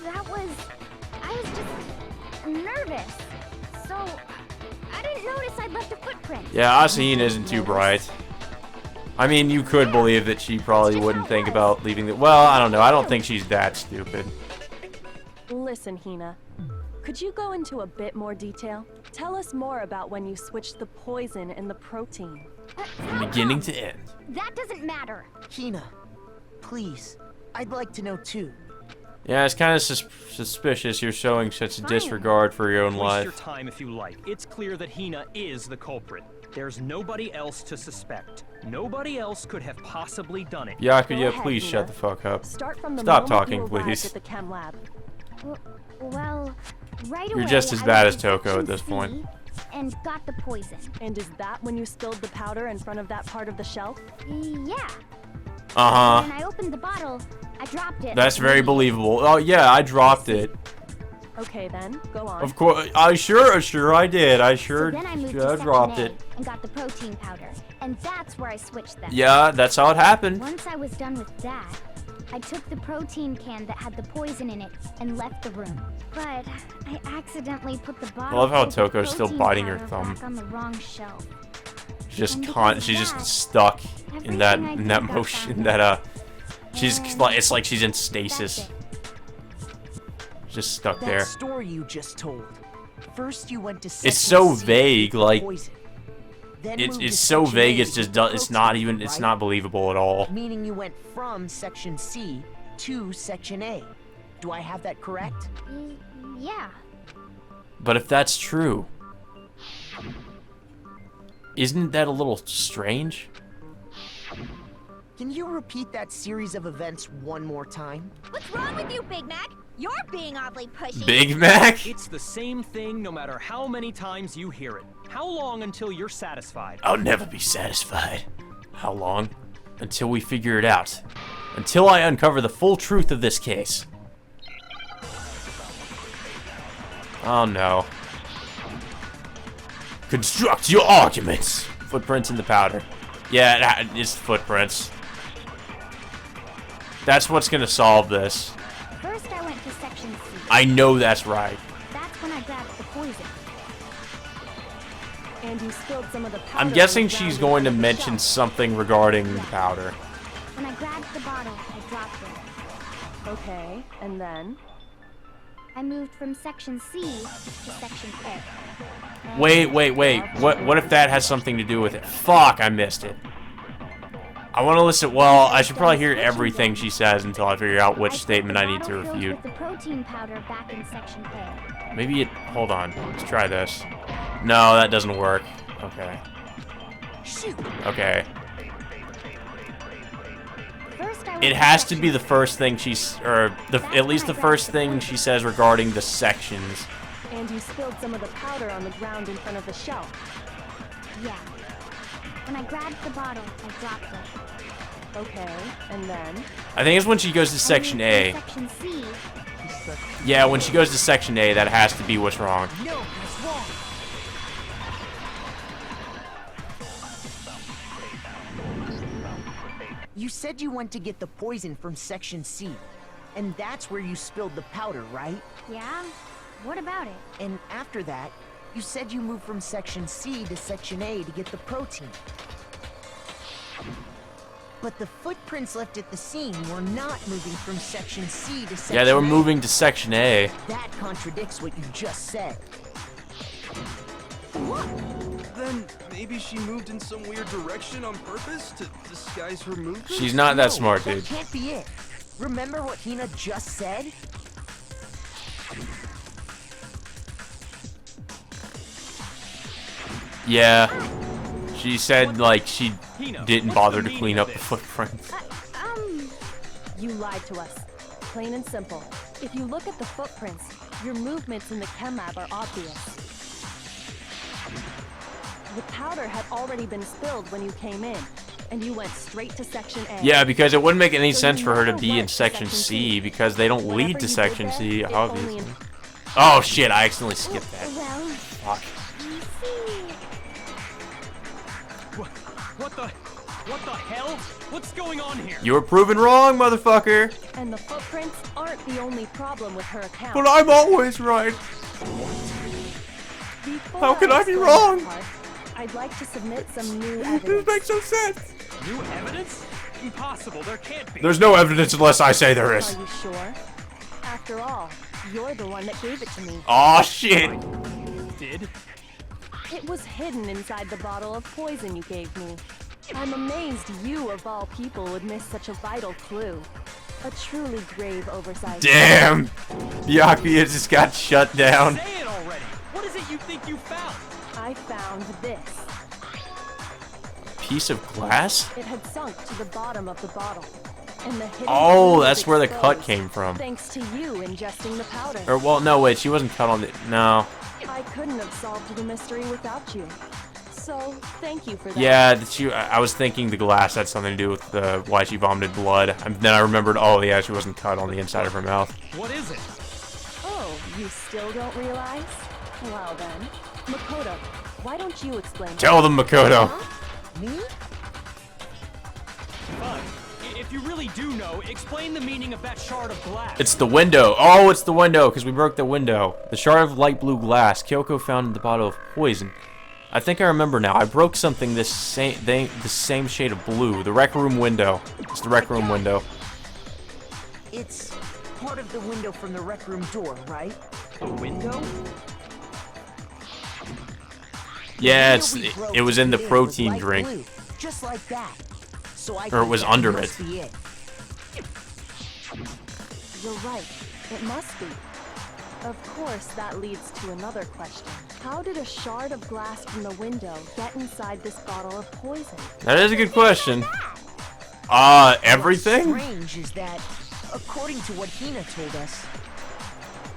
I was just nervous. So, I didn't notice I'd left a footprint. Yeah, Asahine isn't too bright. I mean, you could believe that she probably wouldn't think about leaving the... Well, I don't know. I don't think she's that stupid. Listen, Hina. Could you go into a bit more detail? Tell us more about when you switched the poison and the protein. From beginning to end. That doesn't matter. Hina, please, I'd like to know too. Yeah, it's kind of suspicious you're showing such disregard for your own Waste your life. time if you like. It's clear that Hina is the culprit. There's nobody else to suspect. Nobody else could have possibly done it. Go Byakuya, ahead, please Hina. shut the fuck up. Start from the Stop moment talking, you arrived please. at the chem lab. Well, right away. You're just as I bad went as to Toko at section this point. C and got the poison. And is that when you spilled the powder in front of that part of the shelf? Yeah. Uh-huh. When I opened the bottle, I dropped it. That's very believable. Oh, yeah, I dropped it. Okay then, go on. Of course, sure I did. I sure So then I moved to section dropped A it. and got the protein powder, and that's where I switched them. Yeah, that's how it happened. Once I was done with that, I took the protein can that had the poison in it and left the room. But I accidentally put the bottle. I love how with the Toko's still protein biting her powder thumb. back on the wrong shelf. She's And just because of she's just that, stuck in that everything I did got motion. found That she's And like it's like she's in that's stasis. it. Just stuck That there. story you just told. First you went to It's section so C vague, for like poison. Then it's moved to it's so section vague. A It's just for it's not even protein, it's right? not believable at all. Meaning you went from section C to section A. Do I have that correct? Yeah. But if that's true, isn't that a little strange? Can you repeat that series of events one more time? What's wrong with you, Big Mac? You're being oddly pushy. Big Mac? It's the same thing no matter how many times you hear it. How long until you're satisfied? I'll never be satisfied. How long? Until we figure it out. Until I uncover the full truth of this case. Oh no. Construct your arguments! Footprints in the powder. Yeah, it's footprints. That's what's gonna solve this. First, I went to section C. I know that's right. That's when I grabbed the poison. And you spilled some of the powder. I'm on guessing the she's ground going to in front of the mention shelf. something regarding the powder. When I grabbed the bottle, I dropped it. Okay, and then? I moved from section C to section A. Wait. What if that has something to do with it? Fuck, I missed it. I want to listen. Well, I should probably hear everything she says until I figure out which statement I need to Bottle filled refute. with the protein powder back in section A. Maybe it. Hold on. Let's try this. No, that doesn't work. Okay. Shoot. Okay. First, I went It has to be the first thing she's, or at least the first thing she says regarding the sections. And you spilled some of the powder on the ground in front of the shelf. Yeah. When I grabbed the bottle, I dropped it. Okay, and then? I think it's when she goes to section A. Section C. Yeah, when she goes to section A, that has to be what's wrong. No, that's wrong. You said you went to get the poison from section C, and that's where you spilled the powder, right? Yeah? What about it? And after that, you said you moved from section C to section A to get the protein. But the footprints left at the scene were not moving from section C to section A. Yeah, they were moving to section A. That contradicts what you just said. Then maybe she moved in some weird direction on purpose to disguise her movement? She's not that smart, That dude. can't be it. Remember what Hina just said? Yeah. She said, like, she didn't bother to clean up the footprints. You lied to us. Plain and simple. If you look at the footprints, your movements in the chem lab are obvious. The powder had already been spilled when you came in, and you went straight to section A. Yeah, because it wouldn't make any So sense you for her to never be in went to section C, because they don't Whatever lead you to did section there, C, it only obviously. in- Oh shit, I accidentally skipped that. Well, Fuck. you see. What the hell? What's going on here? You were proven wrong, motherfucker. And the footprints aren't the only problem with her account. But I'm always right. Before How can I be explain wrong? that part, I'd like to submit some new This evidence. makes no sense. New evidence? Impossible. There can't be. There's no evidence unless I say there is. Are you sure? After all, you're the one that gave it to me. Aw, shit. Did? It was hidden inside the bottle of poison you gave me. I'm amazed you, of all people, would miss such a vital clue. A truly grave oversight. Damn. Byakuya just got shut down. Say it already. What is it you think you found? I found this. Piece of glass? It had sunk to the bottom of the bottle. And the hidden Oh, clue was that's where the cut exposed, came from. Thanks to you ingesting the powder. Or, well, no, wait, she wasn't cut on the... No. I couldn't have solved the mystery without you. So, thank you for that. Yeah, I was thinking the glass had something to do with why she vomited blood. And then I remembered, oh, yeah, she wasn't cut on the inside of her mouth. What is it? Oh, you still don't realize? Well then, Makoto, why don't you explain? Tell them, Makoto. Me? Fine. If you really do know, explain the meaning of that shard of glass. It's the window. Oh, it's the window, because we broke the window. The shard of light blue glass Kyoko found in the bottle of poison. I think I remember now. I broke something the same shade of blue. The rec room window. It's the rec room window. It's part of the window from the rec room door, right? A window? Yeah, The window we broke it was in the was protein light drink. blue, just like that. So I Or it think was that under must it. be it. You're right. It must be. Of course, that leads to another question. How did a shard of glass from the window get inside this bottle of poison? That is a good question. Everything? What's strange is that, according to what Hina told us,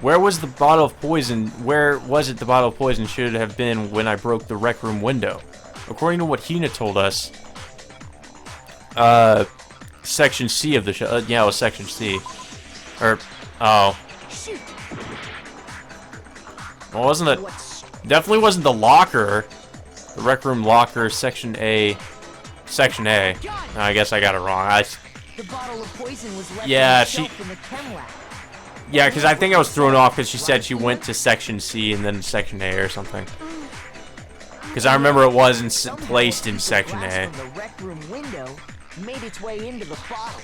Where was the bottle of poison? Where was it the bottle of poison should have been when I broke the rec room window? According to what Hina told us, section C of the show. Yeah, it was section C. Or, oh. shoot, Well, wasn't it? what's Definitely wasn't the locker. The rec room locker, section A. Section A. I guess I got it wrong. the bottle of poison was left Yeah, on the she- shelf in the chem lab. Yeah, because I think I was thrown off because she said she went to section C and then section A or something. Because I remember it wasn't placed in section Glass A. from the rec room window made its way into the bottle.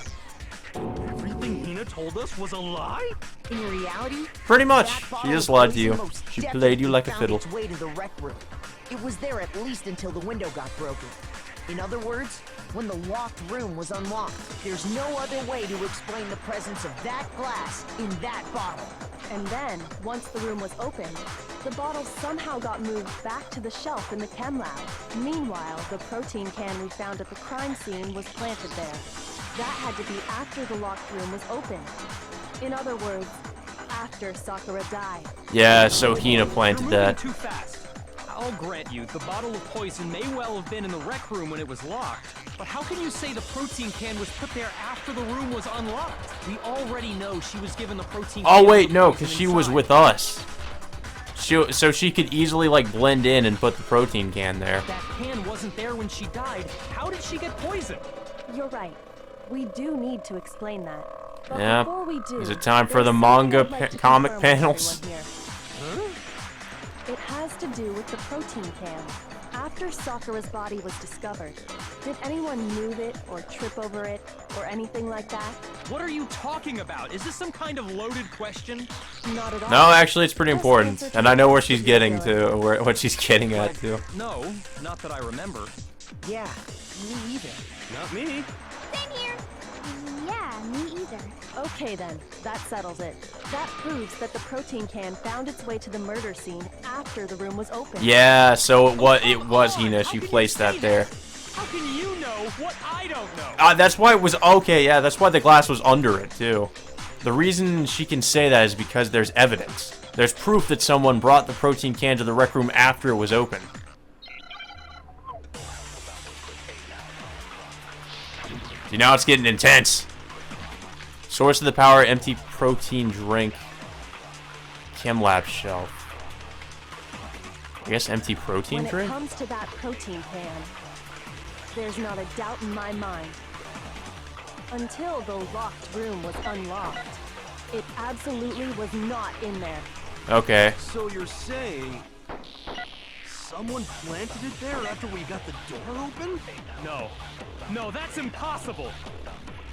Everything Hina told us was a lie? In reality, Pretty much. that She bottle just of lied to poison you. most She played definitely you like a found fiddle. its way to the rec room. It was there at least until the window got broken. In other words, when the locked room was unlocked, there's no other way to explain the presence of that glass in that bottle. And then, once the room was opened, the bottle somehow got moved back to the shelf in the chem lab. Meanwhile, the protein can we found at the crime scene was planted there. That had to be after the locked room was opened. In other words, after Sakura died. Yeah, so Hina planted You're that. moving too fast. I'll grant you, the bottle of poison may well have been in the rec room when it was locked. But how can you say the protein can was put there after the room was unlocked? We already know she was given the protein Oh can wait, with no, poison because she was inside. with us. So she could easily like blend in and put the protein can there. That can wasn't there when she died. How did she get poisoned? You're right. We do need to explain that. But Yep. before we do, Is it time for there's the something manga I'd like to comic confirm with panels? everyone here. It has to do with the protein can. After Sakura's body was discovered, did anyone move it or trip over it or anything like that? What are you talking about? Is this some kind of loaded question? Not at all. No, actually, it's pretty Just important, answer to and I know where the she's best getting of your to, or what she's getting at too. No, not that I remember. Yeah, me either. Not me. Same here. Yeah, me either. Okay then, that settles it. That proves that the protein can found its way to the murder scene after the room was opened. Yeah, so it was Hina. She placed that there. How can you know what I don't know? That's why it was okay. Yeah, that's why the glass was under it too. The reason she can say that is because there's evidence. There's proof that someone brought the protein can to the rec room after it was open. See, now it's getting intense. Source of the power, empty protein drink. Chem lab shelf. I guess empty protein When drink? it comes to that protein can, there's not a doubt in my mind. Until the locked room was unlocked, it absolutely was not in there. Okay. So you're saying someone planted it there after we got the door open? No. No, that's impossible.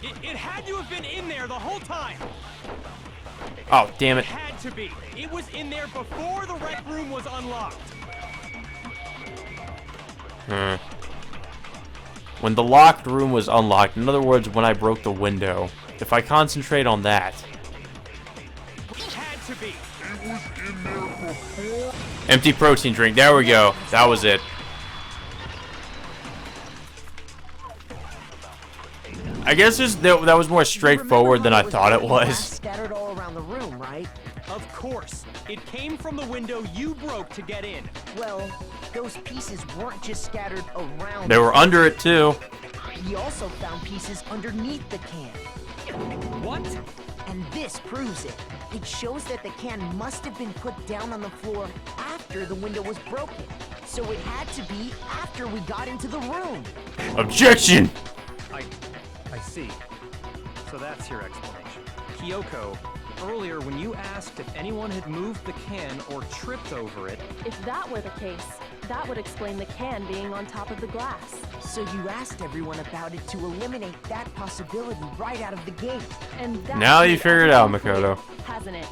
It had to have been in there the whole time. Oh, damn It it. had to be. It was in there before the rec room was unlocked. When the locked room was unlocked, in other words, when I broke the window, if I concentrate on that. It had to be. Empty protein drink, there we go. That was it. I guess that was more straightforward than I thought it was. Scattered all around the room, right? Of course. It came from the window you broke to get in. Well, those pieces weren't just scattered around. They were under it too. We also found pieces underneath the can. What? And this proves it. It shows that the can must have been put down on the floor after the window was broken. So it had to be after we got into the room. Objection! I see. So that's your explanation. Kyoko, earlier when you asked if anyone had moved the can or tripped over it, If that were the case, that would explain the can being on top of the glass. So you asked everyone about it to eliminate that possibility right out of the gate. And that Now you made figured it out, everything Makoto. clear, hasn't it?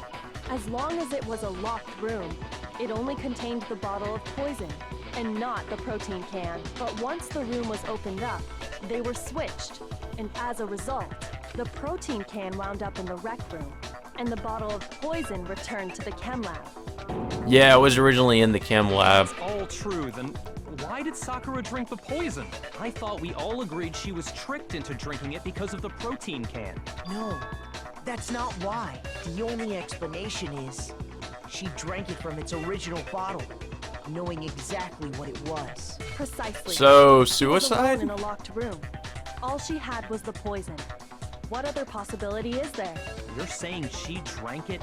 As long as it was a locked room, it only contained the bottle of poison, and not the protein can. But once the room was opened up, they were switched, and as a result, the protein can wound up in the rec room, and the bottle of poison returned to the chem lab. Yeah, it was originally in the chem lab. all true, then why did Sakura drink the poison? I thought we all agreed she was tricked into drinking it because of the protein can. No, that's not why. The only explanation is she drank it from its original bottle, knowing exactly what it was. Precisely. So, She was alone suicide? in a locked room. All she had was the poison. What other possibility is there? You're saying she drank it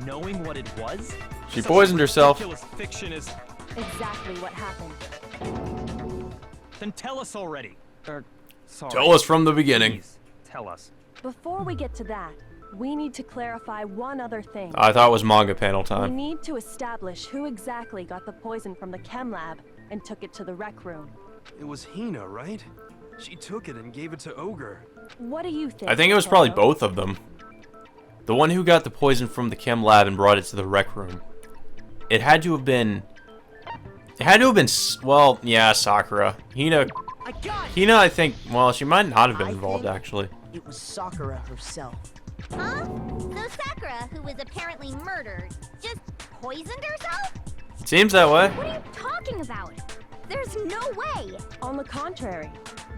knowing what it was? She Such poisoned herself. ridiculous fiction is... Exactly what happened. Then tell us already. Sorry. Tell us from the beginning. Please, tell us. Before we get to that, we need to clarify one other thing. I thought it was manga panel We time. need to establish who exactly got the poison from the chem lab and took it to the rec room. It was Hina, right? She took it and gave it to Ogre. What do you think? I think it was probably Makoto? both of them. The one who got the poison from the chem lab and brought it to the rec room. It had to have been... well, yeah, Sakura. Hina I got it! Hina, I think, well, she might not have been I involved, think actually. It was Sakura herself. Huh? So Sakura, who was apparently murdered, just poisoned herself? Seems that way. What are you talking about? There's no way! On the contrary,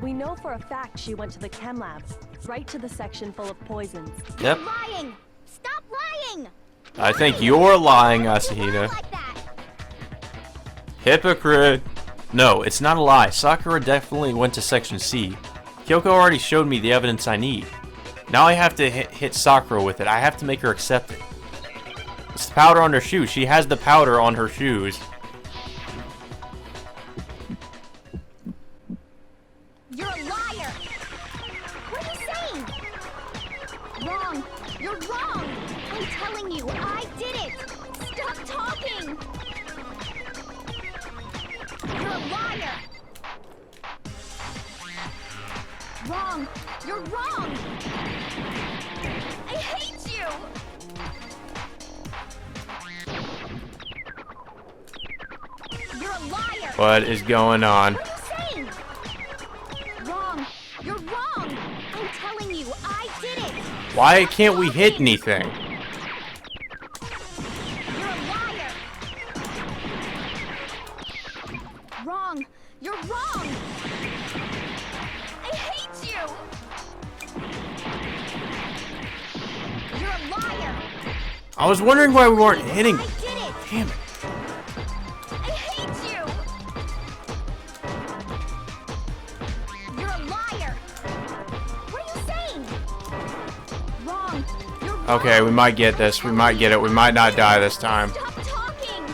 we know for a fact she went to the chem lab, right to the section full of poisons. Yep. Lying! Stop lying! I think you're lying, Lie Asahina. like that. Hypocrite. No, it's not a lie. Sakura definitely went to Section C. Kyoko already showed me the evidence I need. Now I have to hit Sakura with it. I have to make her accept it. It's the powder on her shoes. She has the powder on her shoes. You're a liar! What are you saying? Wrong! You're wrong! I'm telling you, I did it! Stop talking! You're a liar! Wrong! You're wrong! I hate you! You're a liar! What is going on? What are you saying? Wrong! You're wrong! I'm telling you, I did it! Why can't we hit anything? You're a liar! Wrong! You're wrong! I hate you! You're a liar! I was wondering why we weren't hitting. I did it! Damn it. I hate you! You're a liar! What are you saying? Wrong! You're wrong! Okay, we might get this. We might get it. We might not die this time. Stop talking!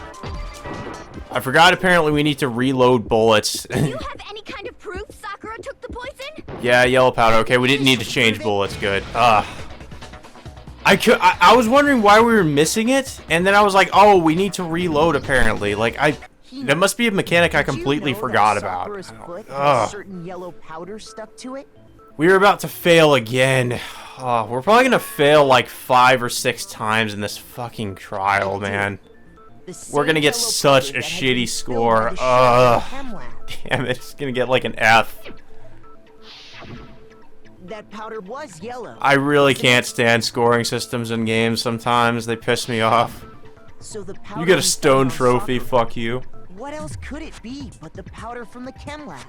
I forgot apparently we need to reload bullets. Do you have any kind of proof Sakura took the poison? Yeah, yellow powder. Okay, we didn't need to change bullets. Good. I was wondering why we were missing it, and then I was like, oh, we need to reload apparently. Like, that must be a mechanic I completely forgot about. Sakura's foot had Ugh. certain yellow powder stuck to it? We were about to fail again. Oh, we're probably gonna fail like 5 or 6 times in this fucking trial, man. We're gonna get such a shitty score. Damn it, it's gonna get like an F. That powder was yellow. I really can't stand scoring systems in games sometimes. They piss me off. So the powder You get a we found stone on trophy, Sakura, fuck you. What else could it be but the powder from the chem lab?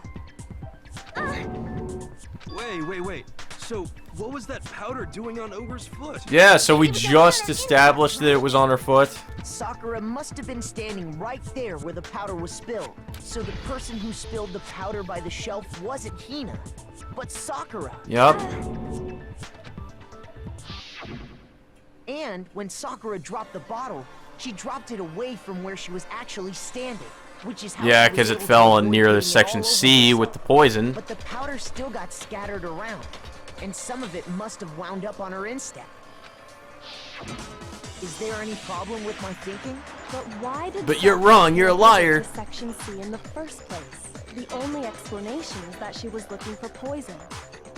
Wait. So, what was that powder doing on Ogre's foot? Yeah, so we just established that it was on her foot. Sakura must have been standing right there where the powder was spilled. So the person who spilled the powder by the shelf wasn't Hina, but Sakura. Yup. And when Sakura dropped the bottle, she dropped it away from where she was actually standing, which is how Yeah, she was because it able to fell avoid in near the getting it section all over C herself. with the poison. But the powder still got scattered around, and some of it must have wound up on her instep. Is there any problem with my thinking? But why did But you're Sakura wrong, you're a go liar. to Section C in the first place? The only explanation is that she was looking for poison.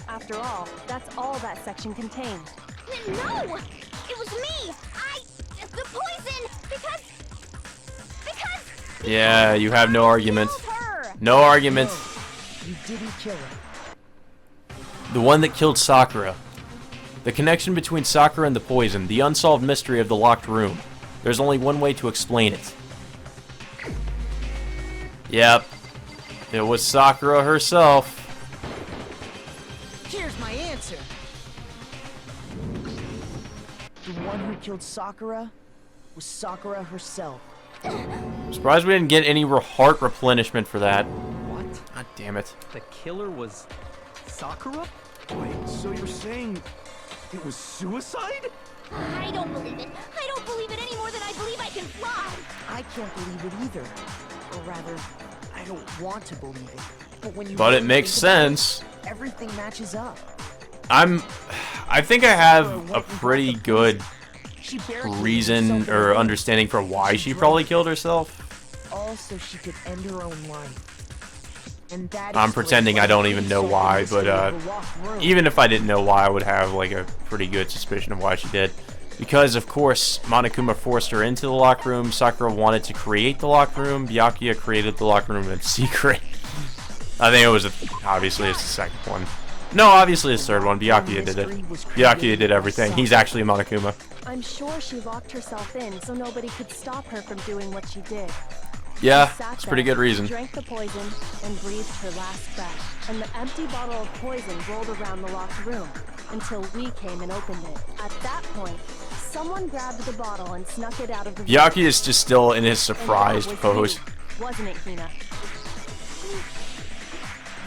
After all, that's all that section contained. No! It was me! The poison! Because... Yeah, you have no argument. killed her! No argument. You didn't kill her. The one that killed Sakura. The connection between Sakura and the poison. The unsolved mystery of the locked room. There's only one way to explain it. Yep. It was Sakura herself. Here's my answer. The one who killed Sakura was Sakura herself. I'm surprised we didn't get any heart replenishment for that. What? God damn it. The killer was Sakura? Wait, so you're saying it was suicide? I don't believe it. I don't believe it any more than I believe I can fly. I can't believe it either. Or rather, I don't want to believe it. But when you But it really makes think about it, sense. everything matches up. I think I have a pretty good She barricaded reason herself in or a room. understanding for why she probably killed herself. All so she could end her own life. And that I'm is pretending what I don't even know solved why, the mystery but of the locked room. even if I didn't know why, I would have like a pretty good suspicion of why she did. Because of course, Monokuma forced her into the locked room. Sakura wanted to create the locked room. Byakuya created the locked room in secret. I think it was, obviously, it's the second one. No, obviously it's the third one. Byakuya did it. Byakuya did everything. He's actually Monokuma. I'm sure she locked herself in so nobody could stop her from doing what she did. Yeah, She sat it's a pretty there, good reason. Drank the poison and breathed her last breath. And the empty bottle of poison rolled around the locked room until we came and opened it. At that point, someone grabbed the bottle and snuck it out of the room. Byakuya is just still in his And that surprised was pose. you, wasn't it, Hina?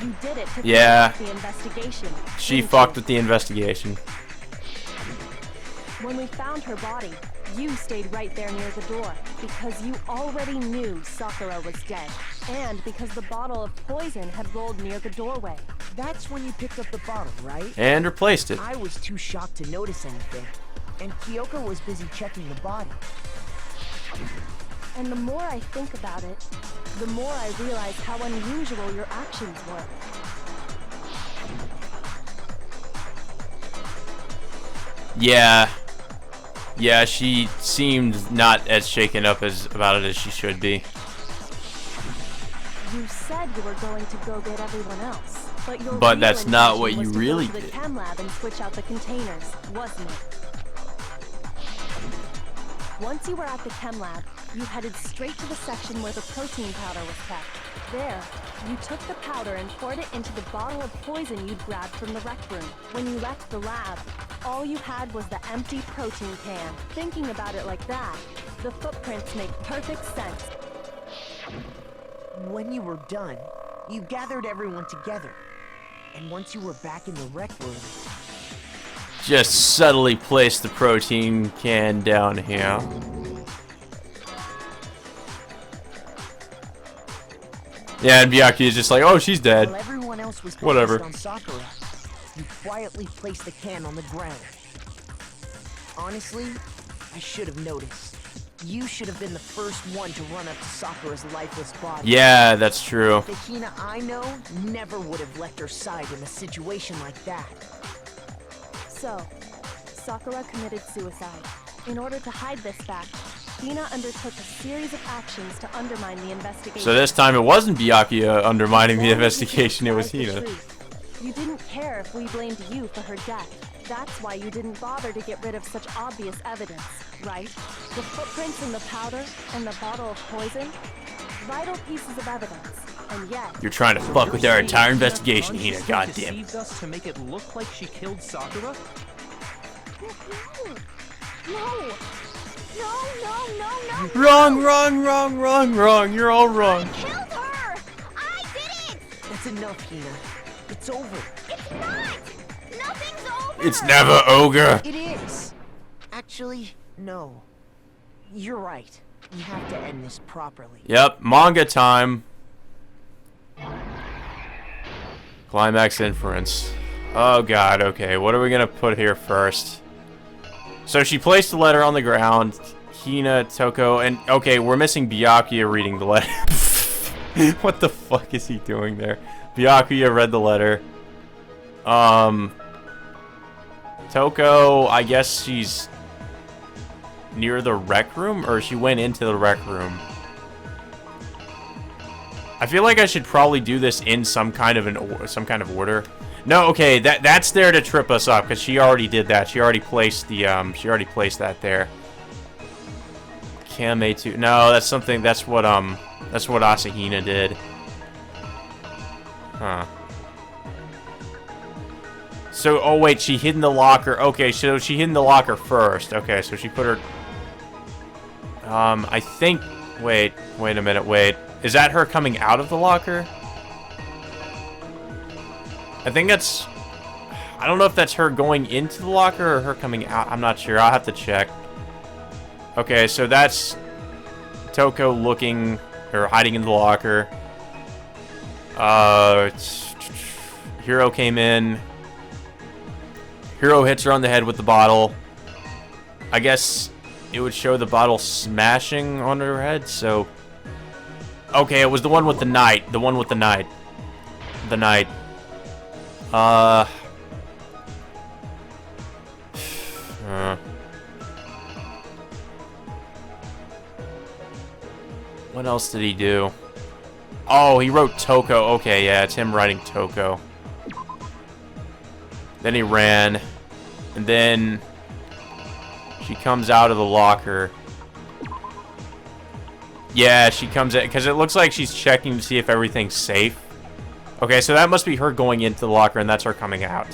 You did it to Yeah. finish the investigation. She didn't fucked you? with the investigation. When we found her body, you stayed right there near the door because you already knew Sakura was dead, and because the bottle of poison had rolled near the doorway. That's when you picked up the bottle, right? And replaced it. I was too shocked to notice anything, and Kyoko was busy checking the body. And the more I think about it, the more I realize how unusual your actions were. Yeah. Yeah, she seemed not as shaken up about it as she should be. You said you were going to go get everyone else, but your But real that's not intention what you was to really go to the did. chem lab and switch out the containers, wasn't it? Once you were at the chem lab, you headed straight to the section where the protein powder was kept. There, you took the powder and poured it into the bottle of poison you'd grabbed from the rec room. When you left the lab, all you had was the empty protein can. Thinking about it like that, the footprints make perfect sense. When you were done, you gathered everyone together. And once you were back in the rec room, Just subtly place the protein can down here. Yeah, and Byakuya is just like, oh, she's dead. while everyone else was focused Whatever. on Sakura, you quietly placed the can on the ground. Honestly, I should have noticed. You should have been the first one to run up to Sakura's lifeless body. Yeah, that's true. The Hina I know never would have left her side in a situation like that. So, Sakura committed suicide. In order to hide this fact, Hina undertook a series of actions to undermine the investigation. So this time it wasn't Byakuya undermining the As long as you investigation, it was could Hina. disguise the truth. You didn't care if we blamed you for her death. That's why you didn't bother to get rid of such obvious evidence, right? The footprints in the powder and the bottle of poison? Vital pieces of evidence. And yet, You're trying to fuck with our Saying entire Hina investigation, Hina, consciously goddamn. deceived us to make it look like she killed Sakura? No! No, no, no, no! Wrong, wrong, wrong, wrong, wrong. You're all wrong. Killed her! I did it! That's enough, Hina. It's over. It's not! Nothing's over! It's never ogre. It is. Actually, no. You're right. We have to end this properly. Yep, manga time. Climax inference. Oh god, okay, what are we gonna put here first? So she placed the letter on the ground. Hina, Toko, and okay, we're missing Byakuya reading the letter. What the fuck is he doing there? Byakuya read the letter. Toko, I guess she's near the rec room, or she went into the rec room. I feel like I should probably do this in some kind of order. No, okay, that's there to trip us up because she already did that. She already placed the that there. Cam A2. No, that's something. That's what Asahina did. Huh. So, oh wait, she hid in the locker. Okay, so she hid in the locker first. Okay, so she put her. I think. Wait a minute. Wait. Is that her coming out of the locker? I think that's... I don't know if that's her going into the locker or her coming out. I'm not sure. I'll have to check. Okay, so that's Toko looking or hiding in the locker. Hiro came in. Hiro hits her on the head with the bottle. I guess it would show the bottle smashing on her head, so... Okay, it was the one with the knight. The one with the knight. The knight. What else did he do? Oh, he wrote Toko. Okay, yeah, it's him writing Toko. Then he ran. And then she comes out of the locker. Yeah, she comes in because it looks like she's checking to see if everything's safe. Okay, so that must be her going into the locker, and that's her coming out.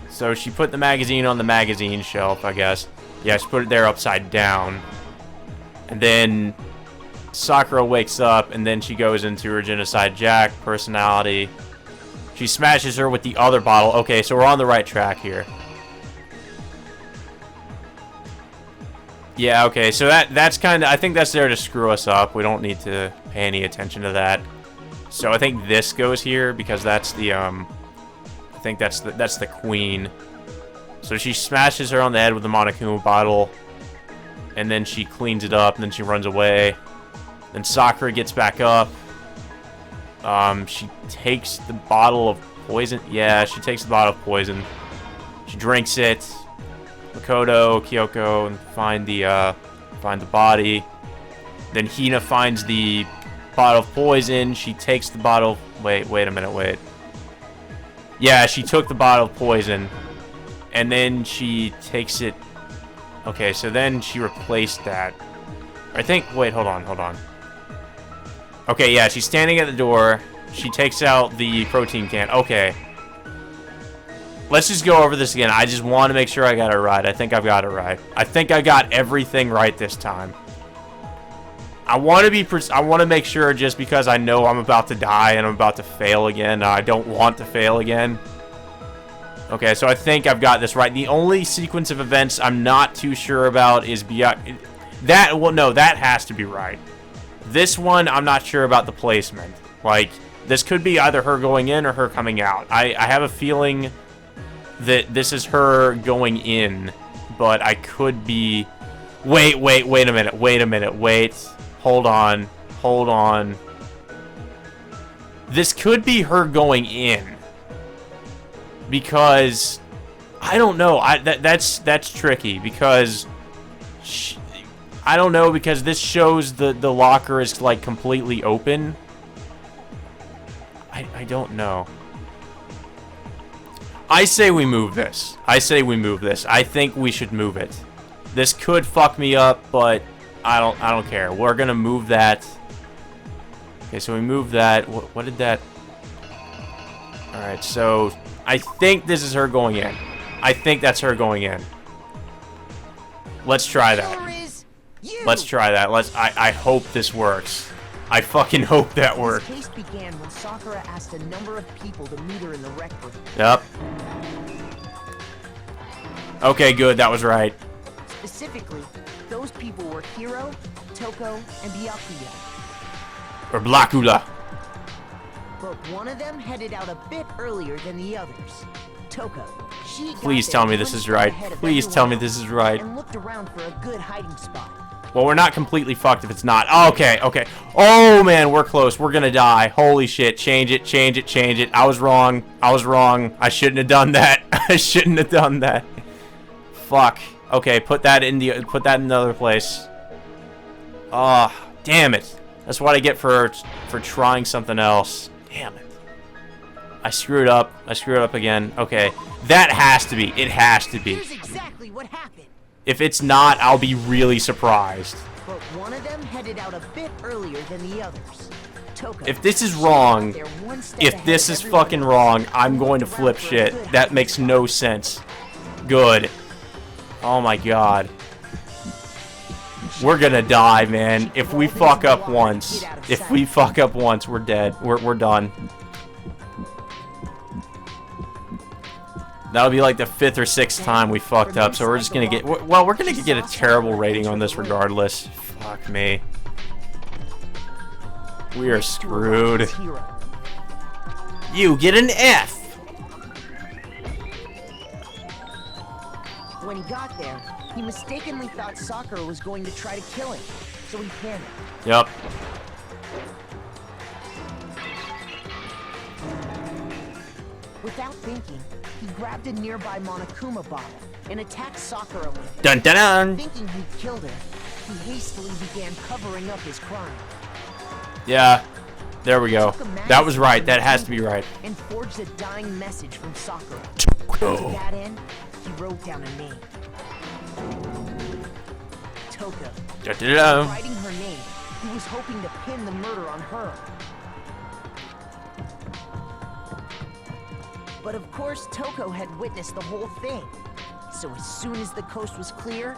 So she put the magazine on the magazine shelf, I guess. Yeah, she put it there upside down. And then Sakura wakes up, and then she goes into her Genocide Jack personality. She smashes her with the other bottle. Okay, so we're on the right track here. Yeah, okay, so that's kind of... I think that's there to screw us up. We don't need to pay any attention to that. So I think this goes here, because that's the, I think that's the queen. So she smashes her on the head with the Monokuma bottle. And then she cleans it up, and then she runs away. Then Sakura gets back up. She takes the bottle of poison. Yeah, she takes the bottle of poison. She drinks it. Makoto, Kyoko, and find the body. Then Hina finds the bottle of poison. She takes the bottle. Wait a minute, wait. Yeah, she took the bottle of poison, and then she takes it. Okay, so then she replaced that. I think. Wait, hold on. Okay, yeah, she's standing at the door. She takes out the protein can. Okay. Let's just go over this again. I just want to make sure I got it right. I think I've got it right. I think I got everything right this time. I want to make sure, just because I know I'm about to die and I'm about to fail again. I don't want to fail again. Okay, so I think I've got this right. The only sequence of events I'm not too sure about is beyond that. Well, no, that has to be right. This one, I'm not sure about the placement. Like, this could be either her going in or her coming out. I have a feeling that this is her going in, but I could be... Wait a minute. Hold on. This could be her going in. Because... I don't know. That's tricky, because... I don't know, because this shows the locker is, like, completely open. I don't know. I say we move this. I think we should move it. This could fuck me up, but I don't care. We're gonna move that. Okay, so we move that. What did that... Alright, so I think this is her going in. I think that's her going in. Let's try that. Let's try that. I hope this works. I fucking hope that works. This case began when Sakura asked a number of people to meet her in the rec room. Yep. Okay, good. That was right. Specifically, those people were Hiro, Toko, and Byakuya. Or Blackula. But one of them headed out a bit earlier than the others. Toko. She Please tell me this is right. Please tell me this is right. And looked around for a good hiding spot. Well, we're not completely fucked if it's not. Okay. Oh, man, we're close. We're gonna die. Holy shit. Change it. I was wrong. I shouldn't have done that. Fuck. Okay, put that in another place. Ah, damn it. That's what I get for trying something else. Damn it. I screwed up again. Okay. That has to be. It has to be. Here's exactly what happened. If it's not, I'll be really surprised. But one of them headed out a bit earlier than the others. Toko. If this is wrong, if this is fucking wrong, I'm going to flip shit. That makes no sense. Good. Oh my god. We're gonna die, man. If we fuck up once, we're dead. We're done. That'll be like the 5th or 6th time we fucked up, so we're just gonna get... Well, we're gonna get a terrible rating on this regardless. Fuck me. We are screwed. You get an F! When he got there, he mistakenly thought Sakura was going to try to kill him, so he panicked. Yep. Without thinking, he grabbed a nearby Monokuma bottle and attacked Sakura with it. Dun dun dun! Thinking he'd killed her, he hastily began covering up his crime. Yeah. There we go. That was right. That has to be right. And forged a dying message from Sakura. Toko. To that end, he wrote down a name. Toko. Da-da-da. Writing her name, he was hoping to pin the murder on her. But of course, Toko had witnessed the whole thing. So as soon as the coast was clear,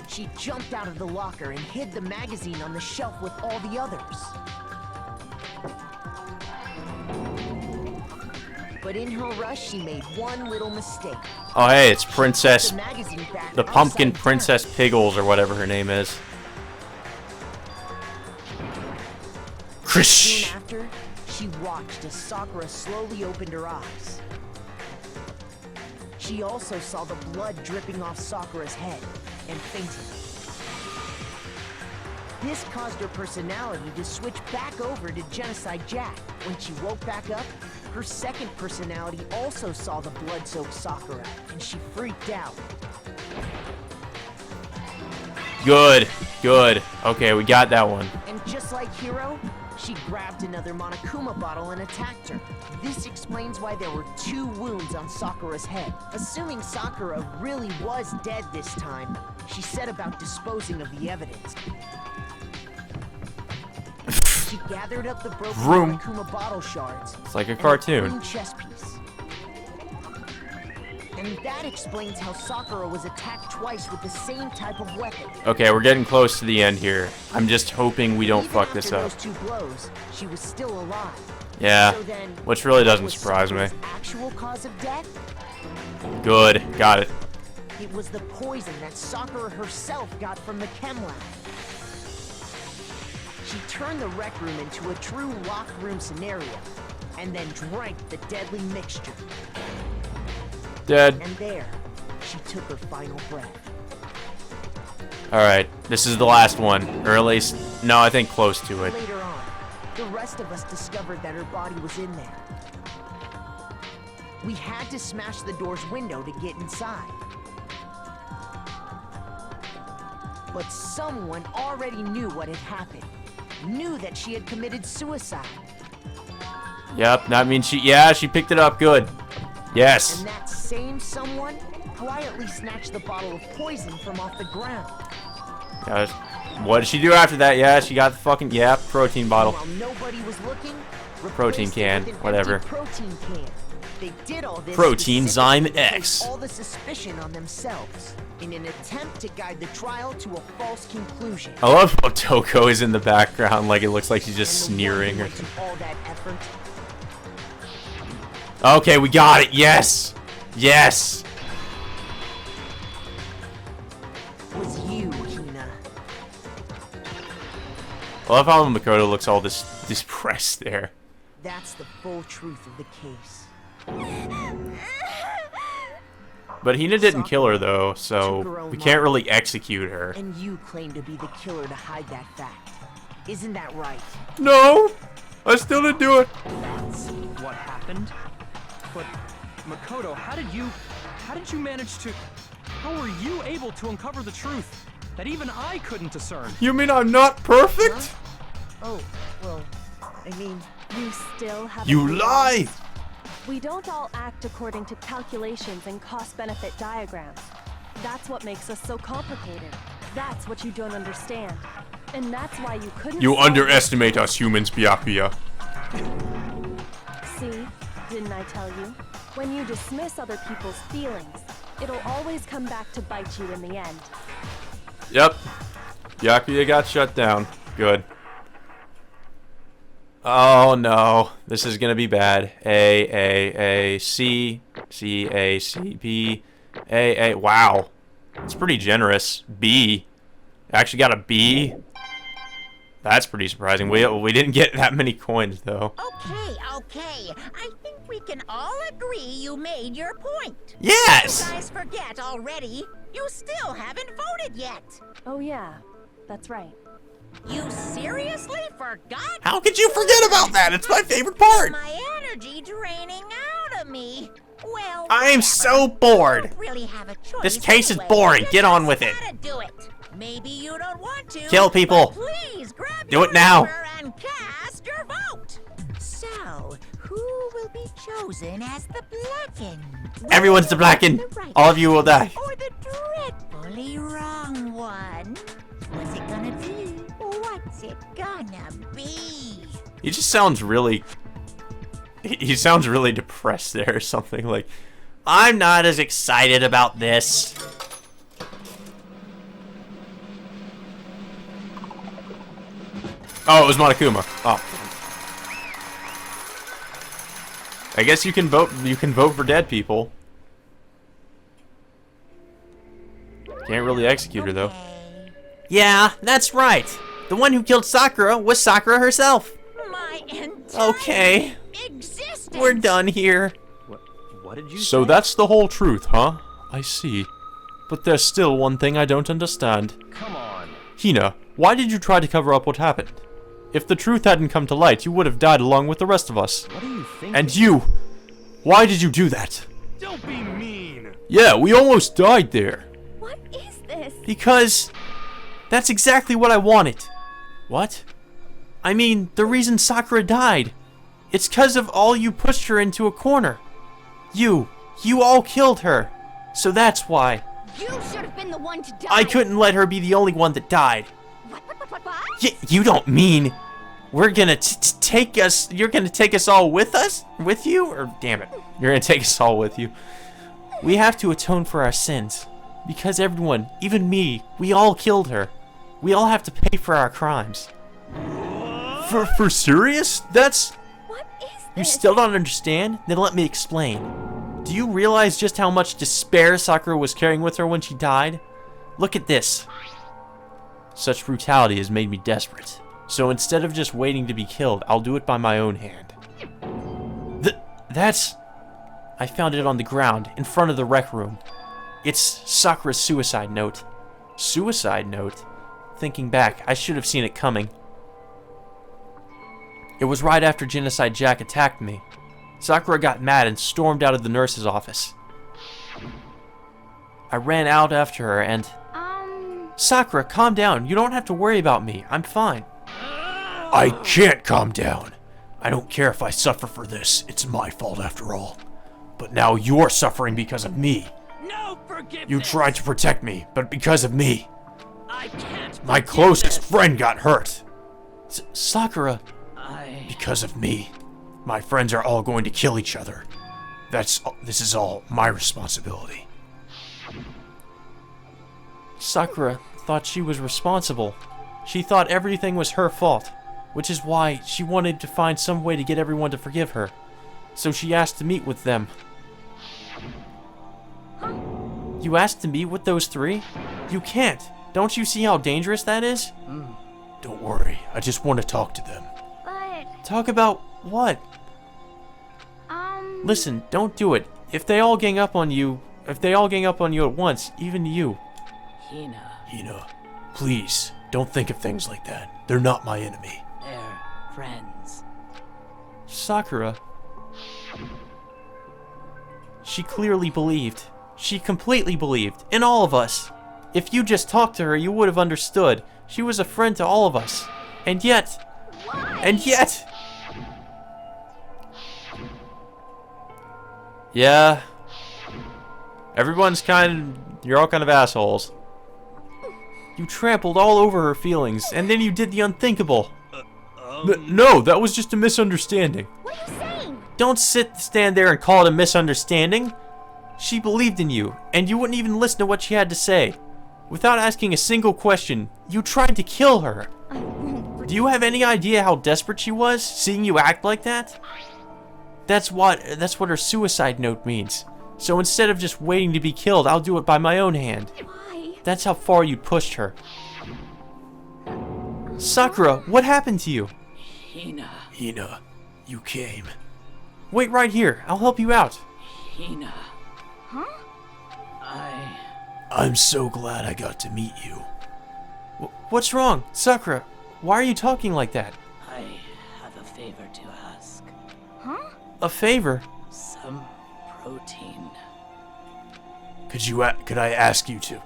she jumped out of the locker and hid the magazine on the shelf with all the others. But in her rush, she made one little mistake. Oh, hey, it's Princess... The magazine back The Pumpkin upside Princess Piggles, or whatever her name is. Krish. Soon after, she watched as Sakura slowly opened her eyes. She also saw the blood dripping off Sakura's head and fainted. This caused her personality to switch back over to Genocide Jack. When she woke back up, her second personality also saw the blood-soaked Sakura, and she freaked out. Good. Good. Okay, we got that one. And just like Hiro, she grabbed another Monokuma bottle and attacked her. This explains why there were 2 wounds on Sakura's head. Assuming Sakura really was dead this time, she set about disposing of the evidence. She gathered up the broken Vroom. Monokuma bottle shards. It's like a and cartoon. green chess piece. And that explains how Sakura was attacked twice with the same type of weapon. Okay, we're getting close to the end here. I'm just hoping we don't Even fuck this after up. those 2 blows, she was still alive. Yeah, So then, which really doesn't was surprise me. Sakura's actual cause of death? Good. Got it. It was the poison that Sakura herself got from the chem lab. She turned the rec room into a true locked room scenario, and then drank the deadly mixture. Dead. And there, she took her final breath. Alright, this is the last one. Or at least, no, I think close to it. Later on, the rest of us discovered that her body was in there. We had to smash the door's window to get inside. But someone already knew what had happened. Knew that she had committed suicide. Yep, that means she picked it up. Good. Yes. And that same someone quietly snatched the bottle of poison from off the ground. What did she do after that? Yeah, she got the fucking, protein bottle. While nobody was looking, Protein replaced it can, with an whatever. empty protein can. They did all this Protein specifically Zyme to X. place all the suspicion on themselves in an attempt to guide the trial to a false conclusion. I love how Toko is in the background, like it looks like she's just And the one sneering. who Or went to all that effort okay, we got it. Yes. Yes. was you, Hina. I love how Makoto looks all depressed there. That's the full truth of the case. But Hina didn't kill her though, so we can't really execute her. And you claim to be the killer to hide that fact. Isn't that right? No, I still didn't do it. That's what happened? But, Makoto, how did you manage to... How were you able to uncover the truth that even I couldn't discern? You mean I'm not perfect? Oh, well, I mean... You still have. You lie! We don't all act according to calculations and cost-benefit diagrams. That's what makes us so complicated. That's what you don't understand. And that's why you couldn't. You solve underestimate us humans, Byakuya. See? Didn't I tell you? When you dismiss other people's feelings, it'll always come back to bite you in the end. Yep. Byakuya got shut down. Good. Oh no, this is gonna be bad. A, C, C, A, C, B, A. Wow, it's pretty generous. B, actually got a B. That's pretty surprising. We didn't get that many coins though. Okay. I think we can all agree you made your point. Yes. You guys forget already. You still haven't voted yet. Oh yeah, that's right. You seriously forgot? How could you forget about that? It's my favorite part. My energy draining out of me. Well, I am whatever. so bored. You don't really have a choice This case is anyway. boring. You Get on just with it. gotta do it. Maybe you don't want to. Kill people. But please grab Do your it now. paper and cast your vote. So, who will be chosen as the Blackened? Everyone's the Blackened. The right All of you will die. or the dreadfully wrong one? What's it gonna be? What's it gonna be? He just sounds really... He sounds really depressed there or something. Like, I'm not as excited about this. Oh, it was Monokuma. Oh. I guess you can vote for dead people. Can't really execute her though. Yeah, that's right. The one who killed Sakura was Sakura herself. My entire Okay. existence. We're done here. What did you So say? that's the whole truth, huh? I see. But there's still one thing I don't understand. Come on. Hina, why did you try to cover up what happened? If the truth hadn't come to light, you would have died along with the rest of us. What do you think? And you! Why did you do that? Don't be mean. Yeah, we almost died there. What is this? Because that's exactly what I wanted. What? I mean, the reason Sakura died. It's 'cause of all you pushed her into a corner. You all killed her. So that's why. You should have been the one to die. I couldn't let her be the only one that died. What? You don't mean we're gonna take us? You're gonna take us all with us? With you? Or damn it, you're gonna take us all with you. We have to atone for our sins, because everyone, even me, we all killed her. We all have to pay for our crimes. For serious? That's... What is You this? still don't understand? Then let me explain. Do you realize just how much despair Sakura was carrying with her when she died? Look at this. Such brutality has made me desperate. So instead of just waiting to be killed, I'll do it by my own hand. That's... I found it on the ground, in front of the rec room. It's Sakura's suicide note. Suicide note? Thinking back, I should have seen it coming. It was right after Genocide Jack attacked me. Sakura got mad and stormed out of the nurse's office. I ran out after her and... Sakura, calm down. You don't have to worry about me. I'm fine. I can't calm down. I don't care if I suffer for this. It's my fault after all. But now you're suffering because of me. No forgiveness. You tried to protect me, but because of me. I can't. My closest friend got hurt. Sakura. I... Because of me. My friends are all going to kill each other. This is all my responsibility. Sakura thought she was responsible. She thought everything was her fault, which is why she wanted to find some way to get everyone to forgive her. So she asked to meet with them. You asked to meet with those three? You can't. Don't you see how dangerous that is? Don't worry, I just want to talk to them. But, Talk about what? Listen, don't do it. If they all gang up on you at once, even you. Hina, please, don't think of things like that. They're not my enemy. They're friends. Sakura. She clearly believed. She completely believed. In all of us. If you just talked to her, you would have understood. She was a friend to all of us. And yet... Yeah. You're all kind of assholes. You trampled all over her feelings, and then you did the unthinkable. No, that was just a misunderstanding. What are you saying? Don't stand there and call it a misunderstanding. She believed in you, and you wouldn't even listen to what she had to say. Without asking a single question, you tried to kill her. I won't. Do you have any idea how desperate she was, seeing you act like that? That's what her suicide note means. So instead of just waiting to be killed, I'll do it by my own hand. Why? That's how far you pushed her. Sakura, what happened to you? Hina, you came. Wait right here. I'll help you out. Hina. Huh? I'm so glad I got to meet you. What's wrong? Sakura, why are you talking like that? I have a favor to ask. Huh? A favor? Some protein. Could I ask you to?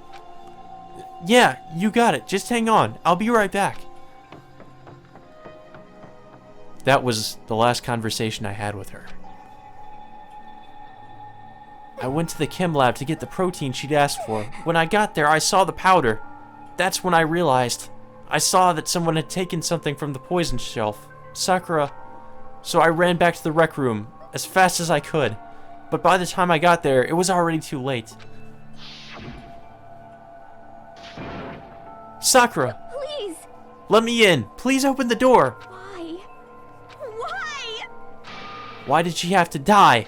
Yeah, you got it. Just hang on. I'll be right back. That was the last conversation I had with her. I went to the chem lab to get the protein she'd asked for. When I got there, I saw the powder. That's when I realized. I saw that someone had taken something from the poison shelf. Sakura. So I ran back to the rec room as fast as I could. But by the time I got there, it was already too late. Sakura! Please! Let me in! Please open the door! Why? Why? Why did she have to die?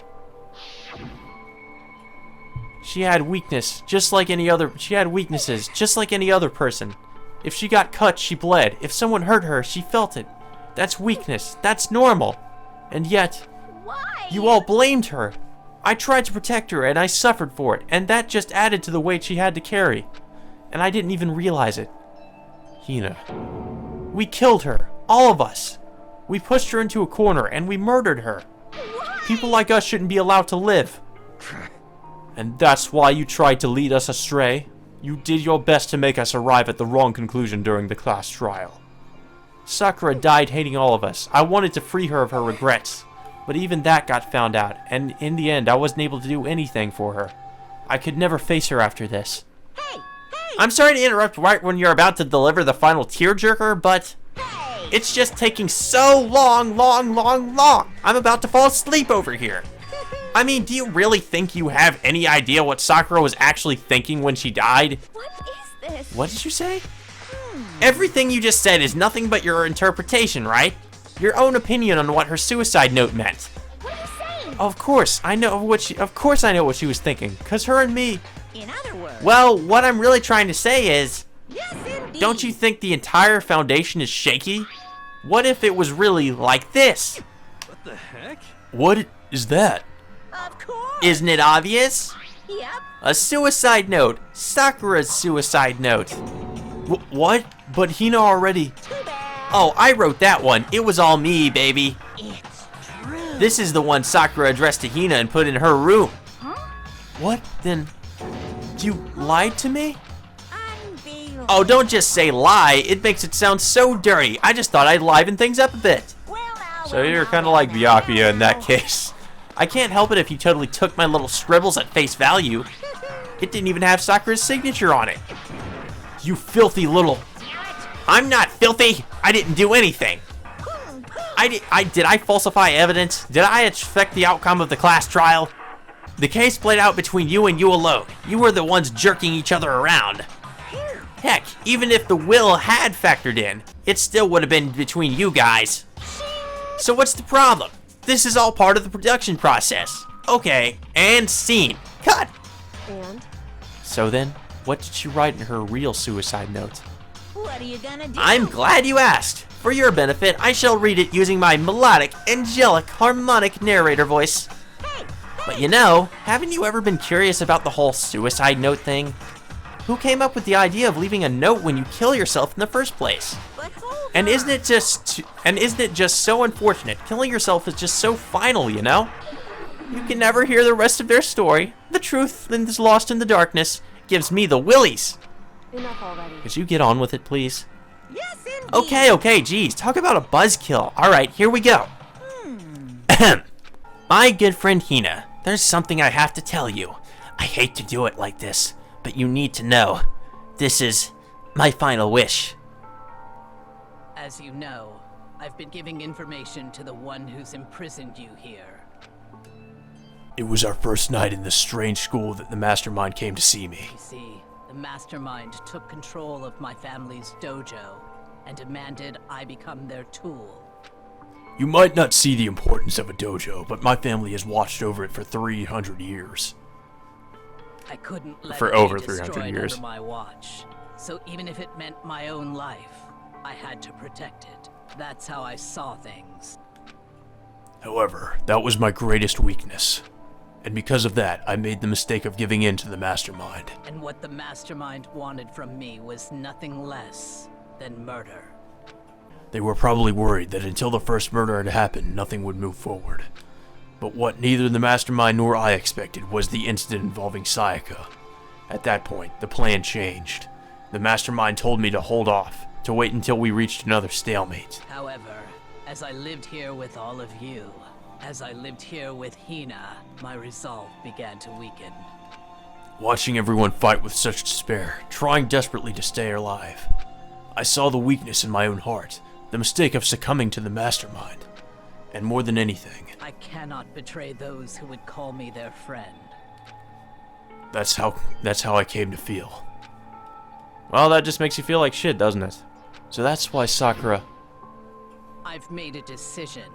She had weaknesses, just like any other person. If she got cut, she bled. If someone hurt her, she felt it. That's weakness. That's normal. And yet, Why? you all blamed her. I tried to protect her, and I suffered for it, and that just added to the weight she had to carry. And I didn't even realize it. Hina. We killed her. All of us. We pushed her into a corner, and we murdered her. Why? People like us shouldn't be allowed to live. And that's why you tried to lead us astray? You did your best to make us arrive at the wrong conclusion during the class trial. Sakura died hating all of us. I wanted to free her of her regrets. But even that got found out, and in the end, I wasn't able to do anything for her. I could never face her after this. Hey! I'm sorry to interrupt right when you're about to deliver the final tearjerker, but Hey! it's just taking so long. I'm about to fall asleep over here. I mean, do you really think you have any idea what Sakura was actually thinking when she died? What is this? What did you say? Everything you just said is nothing but your interpretation, right? Your own opinion on what her suicide note meant. What are you saying? Of course I know what she was thinking, cause her and me. In other words, Well, what I'm really trying to say is, yes indeed. don't you think the entire foundation is shaky? What if it was really like this? What the heck? What is that? Of course. Isn't it obvious? Yep. A suicide note. Sakura's suicide note. What? But Hina already... Too bad. Oh, I wrote that one. It was all me, baby. It's true. This is the one Sakura addressed to Hina and put in her room. Huh? What? Then... You lied to me? Unbelievable. Oh, don't just say lie. It makes it sound so dirty. I just thought I'd liven things up a bit. Well, now, So you're kind of like Byakuya in that case. I can't help it if you totally took my little scribbles at face value. It didn't even have Sakura's signature on it. You filthy little... I'm not filthy. I didn't do anything. Did I falsify evidence? Did I affect the outcome of the class trial? The case played out between you and you alone. You were the ones jerking each other around. Heck, even if the will had factored in, it still would have been between you guys. So what's the problem? This is all part of the production process. Okay, and scene. Cut! And? So then, what did she write in her real suicide note? What are you gonna do? I'm glad you asked. For your benefit, I shall read it using my melodic, angelic, harmonic narrator voice. But you know, haven't you ever been curious about the whole suicide note thing? Who came up with the idea of leaving a note when you kill yourself in the first place? But hold And on. isn't it just so unfortunate? Killing yourself is just so final, you know? You can never hear the rest of their story. The truth is lost in the darkness. Gives me the willies. Enough already. Could you get on with it, please? Yes, indeed. Okay, geez, talk about a buzzkill. Alright, here we go. My good friend Hina, there's something I have to tell you. I hate to do it like this, but you need to know. This is my final wish. As you know, I've been giving information to the one who's imprisoned you here. It was our first night in this strange school that the mastermind came to see me. You see, the mastermind took control of my family's dojo and demanded I become their tool. You might not see the importance of a dojo, but my family has watched over it for 300 years. I couldn't let For it over be 300 destroyed years. under my watch. So even if it meant my own life, I had to protect it. That's how I saw things. However, that was my greatest weakness. And because of that, I made the mistake of giving in to the mastermind. And what the mastermind wanted from me was nothing less than murder. They were probably worried that until the first murder had happened, nothing would move forward. But what neither the mastermind nor I expected was the incident involving Sayaka. At that point, the plan changed. The mastermind told me to hold off, to wait until we reached another stalemate. However, as I lived here with all of you, as I lived here with Hina, my resolve began to weaken. Watching everyone fight with such despair, trying desperately to stay alive, I saw the weakness in my own heart, the mistake of succumbing to the mastermind. And more than anything, I cannot betray those who would call me their friend. that's how I came to feel. Well, that just makes you feel like shit, doesn't it? So that's why Sakura... I've made a decision.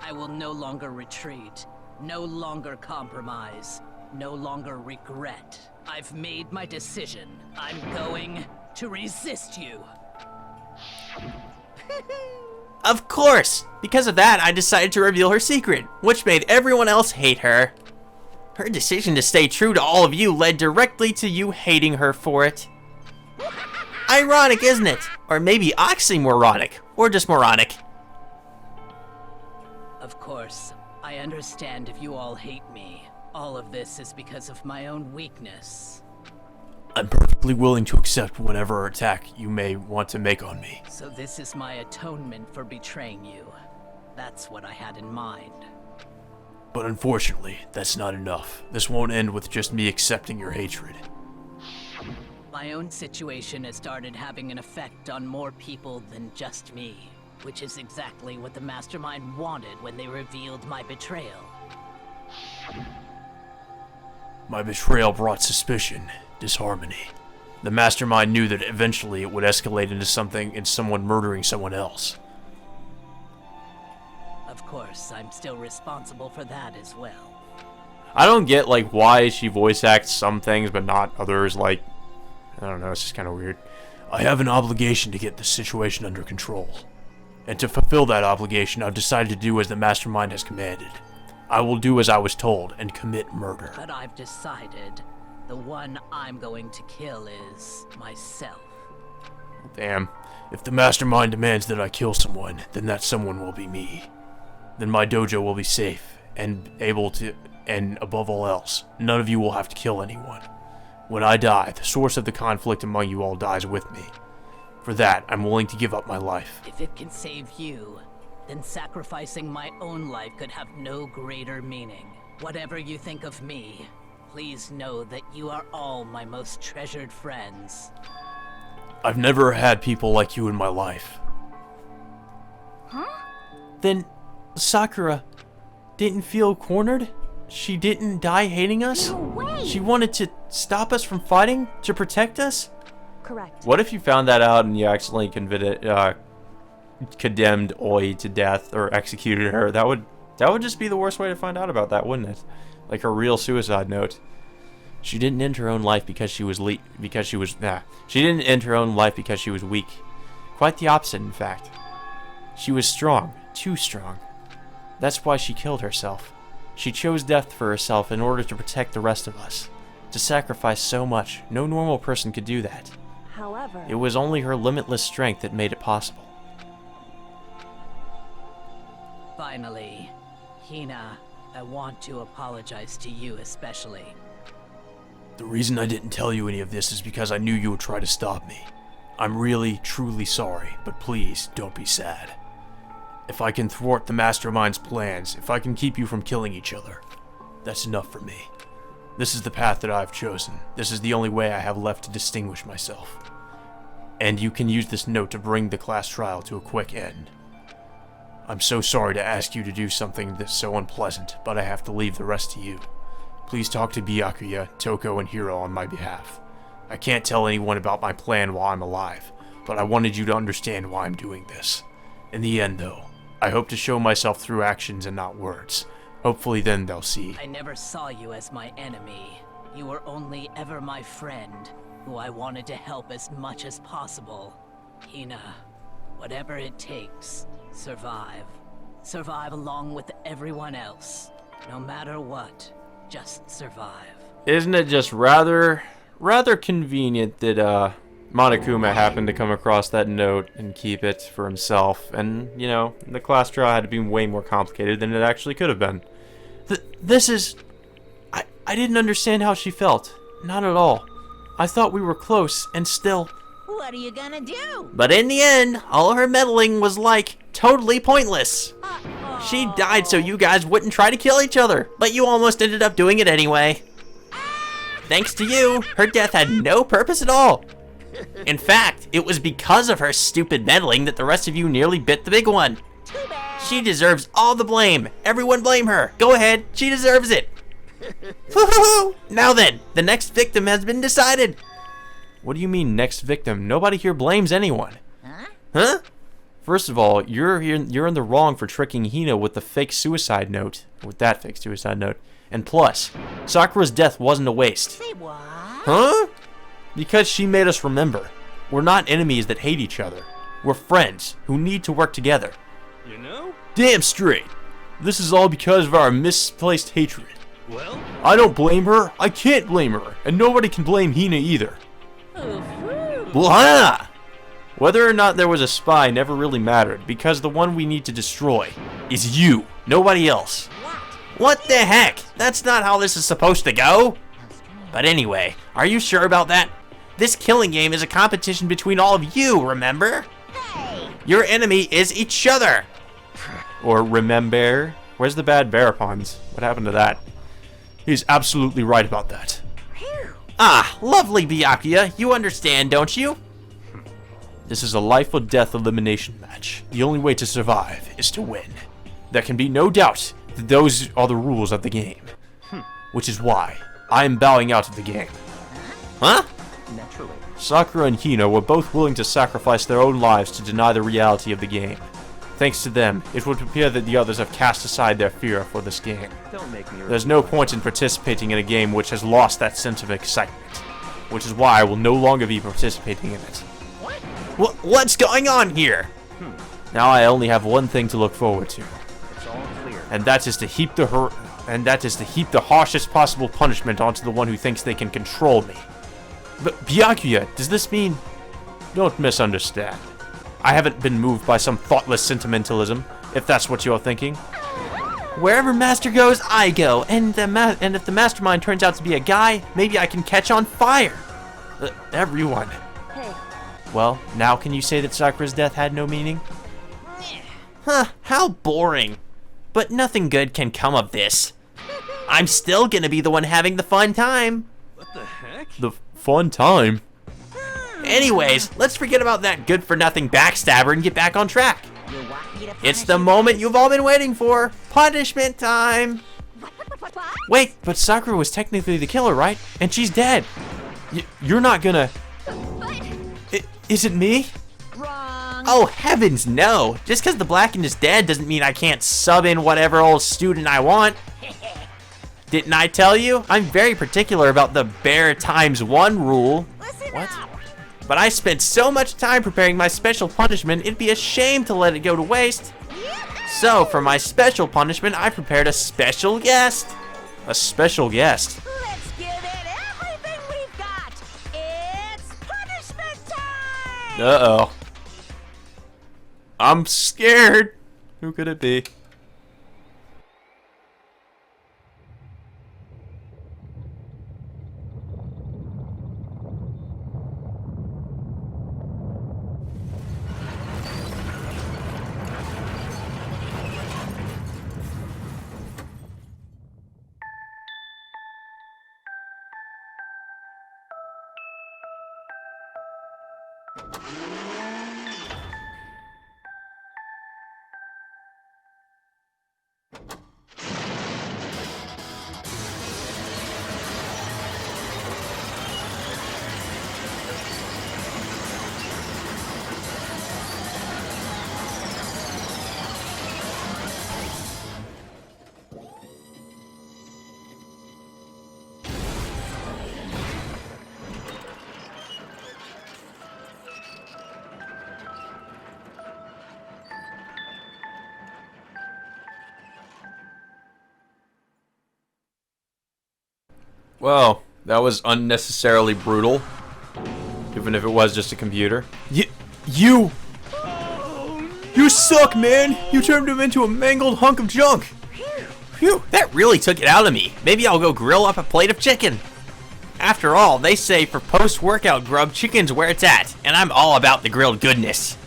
I will no longer retreat, no longer compromise, no longer regret. I've made my decision. I'm going to resist you. Of course! Because of that, I decided to reveal her secret, which made everyone else hate her. Her decision to stay true to all of you led directly to you hating her for it. Ironic, isn't it? Or maybe oxymoronic, or just moronic. Of course, I understand if you all hate me. All of this is because of my own weakness. I'm perfectly willing to accept whatever attack you may want to make on me. So this is my atonement for betraying you. That's what I had in mind. But unfortunately, that's not enough. This won't end with just me accepting your hatred. My own situation has started having an effect on more people than just me, which is exactly what the Mastermind wanted when they revealed my betrayal. My betrayal brought suspicion, disharmony. The Mastermind knew that eventually it would escalate into someone murdering someone else. Of course, I'm still responsible for that as well. I don't get, like, why she voice acts some things but not others, like... I don't know, it's just kind of weird. I have an obligation to get this situation under control. And to fulfill that obligation, I've decided to do as the Mastermind has commanded. I will do as I was told and commit murder. But I've decided the one I'm going to kill is myself. Damn. If the Mastermind demands that I kill someone, then that someone will be me. Then my dojo will be safe and able to, and above all else, none of you will have to kill anyone. When I die, the source of the conflict among you all dies with me. For that, I'm willing to give up my life. If it can save you, then sacrificing my own life could have no greater meaning. Whatever you think of me, please know that you are all my most treasured friends. I've never had people like you in my life. Huh? Then, Sakura didn't feel cornered? She didn't die hating us? No way! She wanted to stop us from fighting? To protect us? Correct. What if you found that out and you accidentally condemned Oi to death or executed her? That would just be the worst way to find out about that, wouldn't it? Like a real suicide note. She didn't end her own life because she was she didn't end her own life because she was weak. Quite the opposite, in fact. She was strong, too strong. That's why she killed herself. She chose death for herself in order to protect the rest of us. To sacrifice so much, no normal person could do that. However, It was only her limitless strength that made it possible. Finally, Hina, I want to apologize to you especially. The reason I didn't tell you any of this is because I knew you would try to stop me. I'm really, truly sorry, but please, don't be sad. If I can thwart the Mastermind's plans, if I can keep you from killing each other, that's enough for me. This is the path that I've chosen. This is the only way I have left to distinguish myself. And you can use this note to bring the class trial to a quick end. I'm so sorry to ask you to do something that's so unpleasant, but I have to leave the rest to you. Please talk to Byakuya, Toko, and Hiro on my behalf. I can't tell anyone about my plan while I'm alive, but I wanted you to understand why I'm doing this. In the end, though, I hope to show myself through actions and not words. Hopefully then they'll see. I never saw you as my enemy. You were only ever my friend, who I wanted to help as much as possible. Hina, whatever it takes, survive. Survive along with everyone else. No matter what, just survive. Isn't it just rather convenient that Monokuma happened to come across that note and keep it for himself, and, you know, the class trial had to be way more complicated than it actually could have been. This is... I didn't understand how she felt. Not at all. I thought we were close, and still... What are you gonna do? But in the end, all her meddling was like totally pointless. She died so you guys wouldn't try to kill each other, but you almost ended up doing it anyway. Thanks to you, her death had no purpose at all. In fact, it was because of her stupid meddling that the rest of you nearly bit the big one. Too bad. She deserves all the blame. Everyone blame her. Go ahead, she deserves it. Woo-hoo-hoo! Now then, the next victim has been decided. What do you mean, next victim? Nobody here blames anyone. Huh? First of all, you're in the wrong for tricking Hina with the fake suicide note. With that fake suicide note. And plus, Sakura's death wasn't a waste. Say what? Huh? Because she made us remember. We're not enemies that hate each other. We're friends who need to work together. You know? Damn straight. This is all because of our misplaced hatred. Well, I don't blame her. I can't blame her. And nobody can blame Hina either. Blah! Whether or not there was a spy never really mattered, because the one we need to destroy is you, nobody else. What the heck? That's not how this is supposed to go. But anyway, are you sure about that? This killing game is a competition between all of you, remember? Hey! Your enemy is each other. Or remember? Where's the bad bear puns? What happened to that? He's absolutely right about that. Ah, lovely Byakuya, you understand, don't you? This is a life or death elimination match. The only way to survive is to win. There can be no doubt that those are the rules of the game. Which is why I am bowing out of the game. Huh? Naturally. Sakura and Hina were both willing to sacrifice their own lives to deny the reality of the game. Thanks to them, it would appear that the others have cast aside their fear for this game. Don't make me. There's no point in participating in a game which has lost that sense of excitement. Which is why I will no longer be participating in it. What's going on here? Now I only have one thing to look forward to. It's all clear. And that is to heap the harshest possible punishment onto the one who thinks they can control me. But Byakuya, does this mean... Don't misunderstand. I haven't been moved by some thoughtless sentimentalism, if that's what you're thinking. Wherever Master goes, I go, and if the mastermind turns out to be a guy, maybe I can catch on fire. Everyone. Hey, Well, now can you say that Sakura's death had no meaning? Huh, how boring. But nothing good can come of this. I'm still gonna be the one having the fun time. what the heck? The fun time? Anyways, let's forget about that good-for-nothing backstabber and get back on track. You want me to It's punish the you? moment you've all been waiting for. Punishment time. Wait, but Sakura was technically the killer, right? And she's dead. You're not gonna... Is it me? Wrong. Oh, heavens no. Just because the Blackened is dead doesn't mean I can't sub in whatever old student I want. Didn't I tell you? I'm very particular about the bear times one rule. Listen What? up. But I spent so much time preparing my special punishment, it'd be a shame to let it go to waste. So, for my special punishment, I prepared a special guest. A special guest? Let's give it everything we've got. It's punishment time. Uh-oh. I'm scared. Who could it be? Well, that was unnecessarily brutal. Even if it was just a computer. You suck, man! You turned him into a mangled hunk of junk! Phew, that really took it out of me. Maybe I'll go grill up a plate of chicken. After all, they say for post-workout grub, chicken's where it's at, and I'm all about the grilled goodness.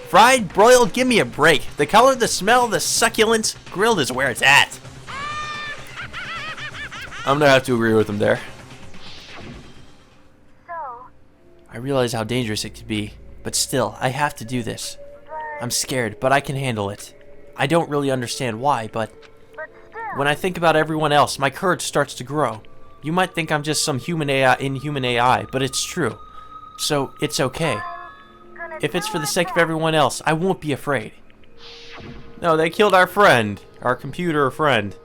Fried, broiled, give me a break. The color, the smell, the succulence, grilled is where it's at. I'm gonna have to agree with him there. I realize how dangerous it could be, but still, I have to do this. I'm scared, but I can handle it. I don't really understand why, but when I think about everyone else, my courage starts to grow. You might think I'm just some inhuman AI, but it's true. So, it's okay. If it's for the sake of everyone else, I won't be afraid. No, they killed our friend. Our computer friend.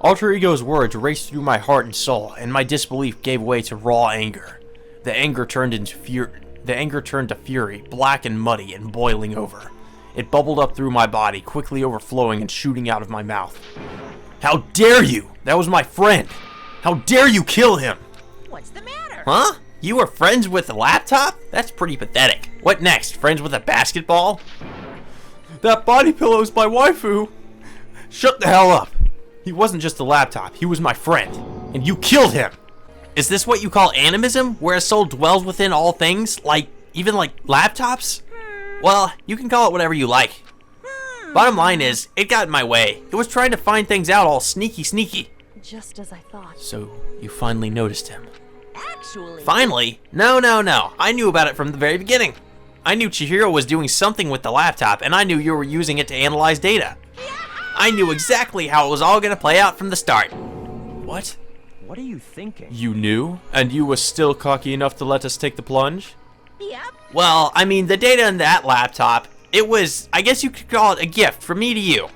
Alter Ego's words raced through my heart and soul, and my disbelief gave way to raw anger. The anger turned to fury, black and muddy and boiling over. It bubbled up through my body, quickly overflowing and shooting out of my mouth. How dare you! That was my friend! How dare you kill him! What's the matter? Huh? You were friends with a laptop? That's pretty pathetic. What next? Friends with a basketball? That body pillow's my waifu! Shut the hell up! He wasn't just a laptop, he was my friend. And you killed him! Is this what you call animism? Where a soul dwells within all things? Even like laptops? Well, you can call it whatever you like. Bottom line is, it got in my way. It was trying to find things out all sneaky. Just as I thought. So, you finally noticed him. Actually... Finally? No. I knew about it from the very beginning. I knew Chihiro was doing something with the laptop, and I knew you were using it to analyze data. I knew exactly how it was all gonna play out from the start. What? What are you thinking? You knew? And you were still cocky enough to let us take the plunge? Yep. Well, I mean, the data in that laptop, it was, I guess you could call it a gift from me to you.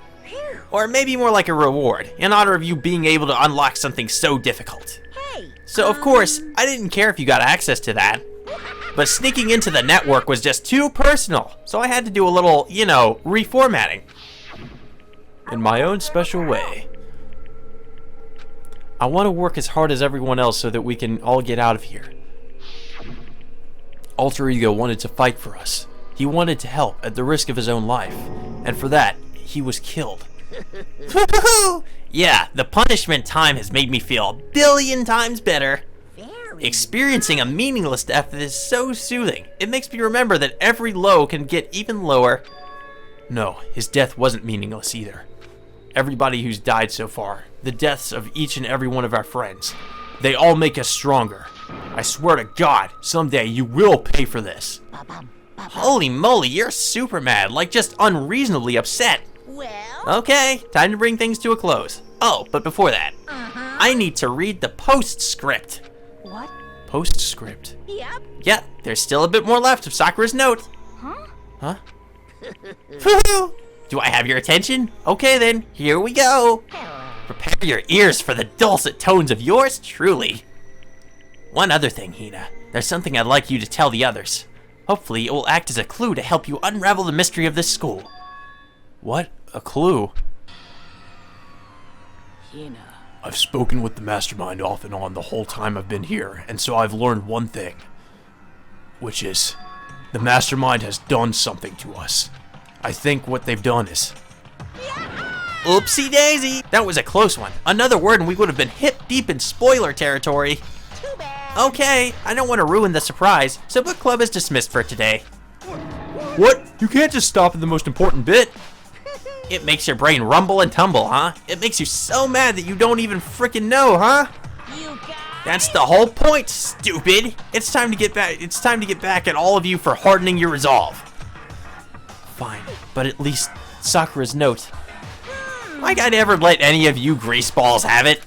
Or maybe more like a reward, in honor of you being able to unlock something so difficult. Hey. So of course, I didn't care if you got access to that. But sneaking into the network was just too personal, so I had to do a little, reformatting. In my own special way. I want to work as hard as everyone else so that we can all get out of here. Alter Ego wanted to fight for us. He wanted to help at the risk of his own life. And for that, he was killed. Yeah, the punishment time has made me feel a billion times better. Experiencing a meaningless death is so soothing. It makes me remember that every low can get even lower. No, his death wasn't meaningless either. Everybody who's died so far, the deaths of each and every one of our friends, they all make us stronger. I swear to God, someday you will pay for this. Holy moly, you're super mad, like just unreasonably upset. Well... Okay, time to bring things to a close. Oh, but before that, I need to read the postscript. What? Postscript? Yep. Yeah, there's still a bit more left of Sakura's note. Huh? Do I have your attention? Okay then, here we go. Prepare your ears for the dulcet tones of yours truly. One other thing, Hina. There's something I'd like you to tell the others. Hopefully, it will act as a clue to help you unravel the mystery of this school. What? A clue? Hina. I've spoken with the mastermind off and on the whole time I've been here, and so I've learned one thing. Which is, the mastermind has done something to us. I think what they've done is... Oopsie daisy! That was a close one. Another word and we would have been hip deep in spoiler territory. Too bad. Okay, I don't want to ruin the surprise, so book club is dismissed for today. What? You can't just stop at the most important bit. It makes your brain rumble and tumble, huh? It makes you so mad that you don't even frickin' know, huh? You guys... That's the whole point, stupid. It's time to get back at all of you for hardening your resolve. Fine, but at least Sakura's note. Like I'd ever let any of you greaseballs have it.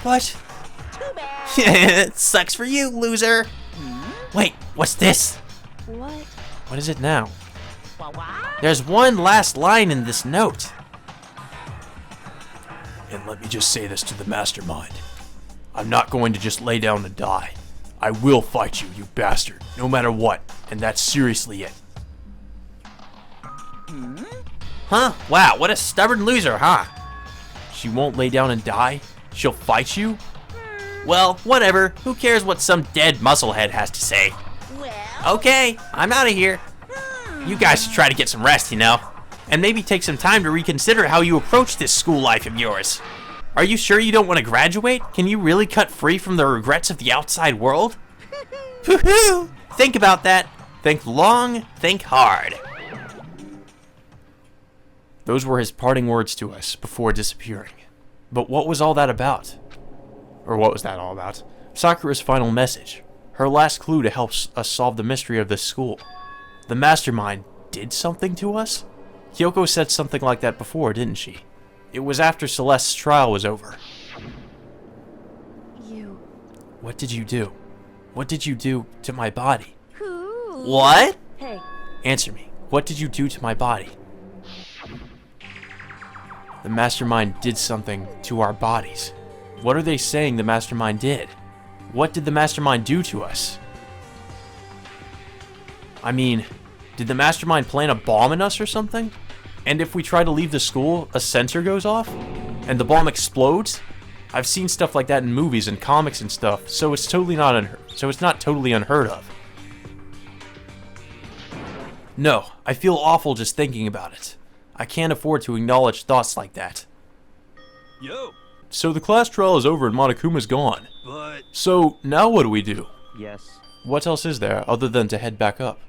What? Too bad. It sucks for you, loser. Wait, what's this? What? What is it now? What? There's one last line in this note. And let me just say this to the mastermind. I'm not going to just lay down and die. I will fight you, you bastard, no matter what. And that's seriously it. Huh? Wow, what a stubborn loser, huh? She won't lay down and die? She'll fight you? Well, whatever. Who cares what some dead musclehead has to say? Well... Okay, I'm out of here. You guys should try to get some rest, And maybe take some time to reconsider how you approach this school life of yours. Are you sure you don't want to graduate? Can you really cut free from the regrets of the outside world? Woohoo! Think about that. Think long, think hard. Those were his parting words to us before disappearing. But what was all that about? Or what was that all about? Sakura's final message. Her last clue to help us solve the mystery of this school. The mastermind did something to us? Kyoko said something like that before, didn't she? It was after Celeste's trial was over. You... What did you do? What did you do to my body? Who? What? Hey, Answer me. What did you do to my body? The mastermind did something to our bodies. What are they saying the mastermind did? What did the mastermind do to us? I mean, did the mastermind plant a bomb in us or something? And if we try to leave the school, a sensor goes off? And the bomb explodes? I've seen stuff like that in movies and comics and stuff, so it's not totally unheard of. No, I feel awful just thinking about it. I can't afford to acknowledge thoughts like that. Yo, So the class trial is over and Monokuma's gone. but... So now what do we do? Yes. What else is there other than to head back up?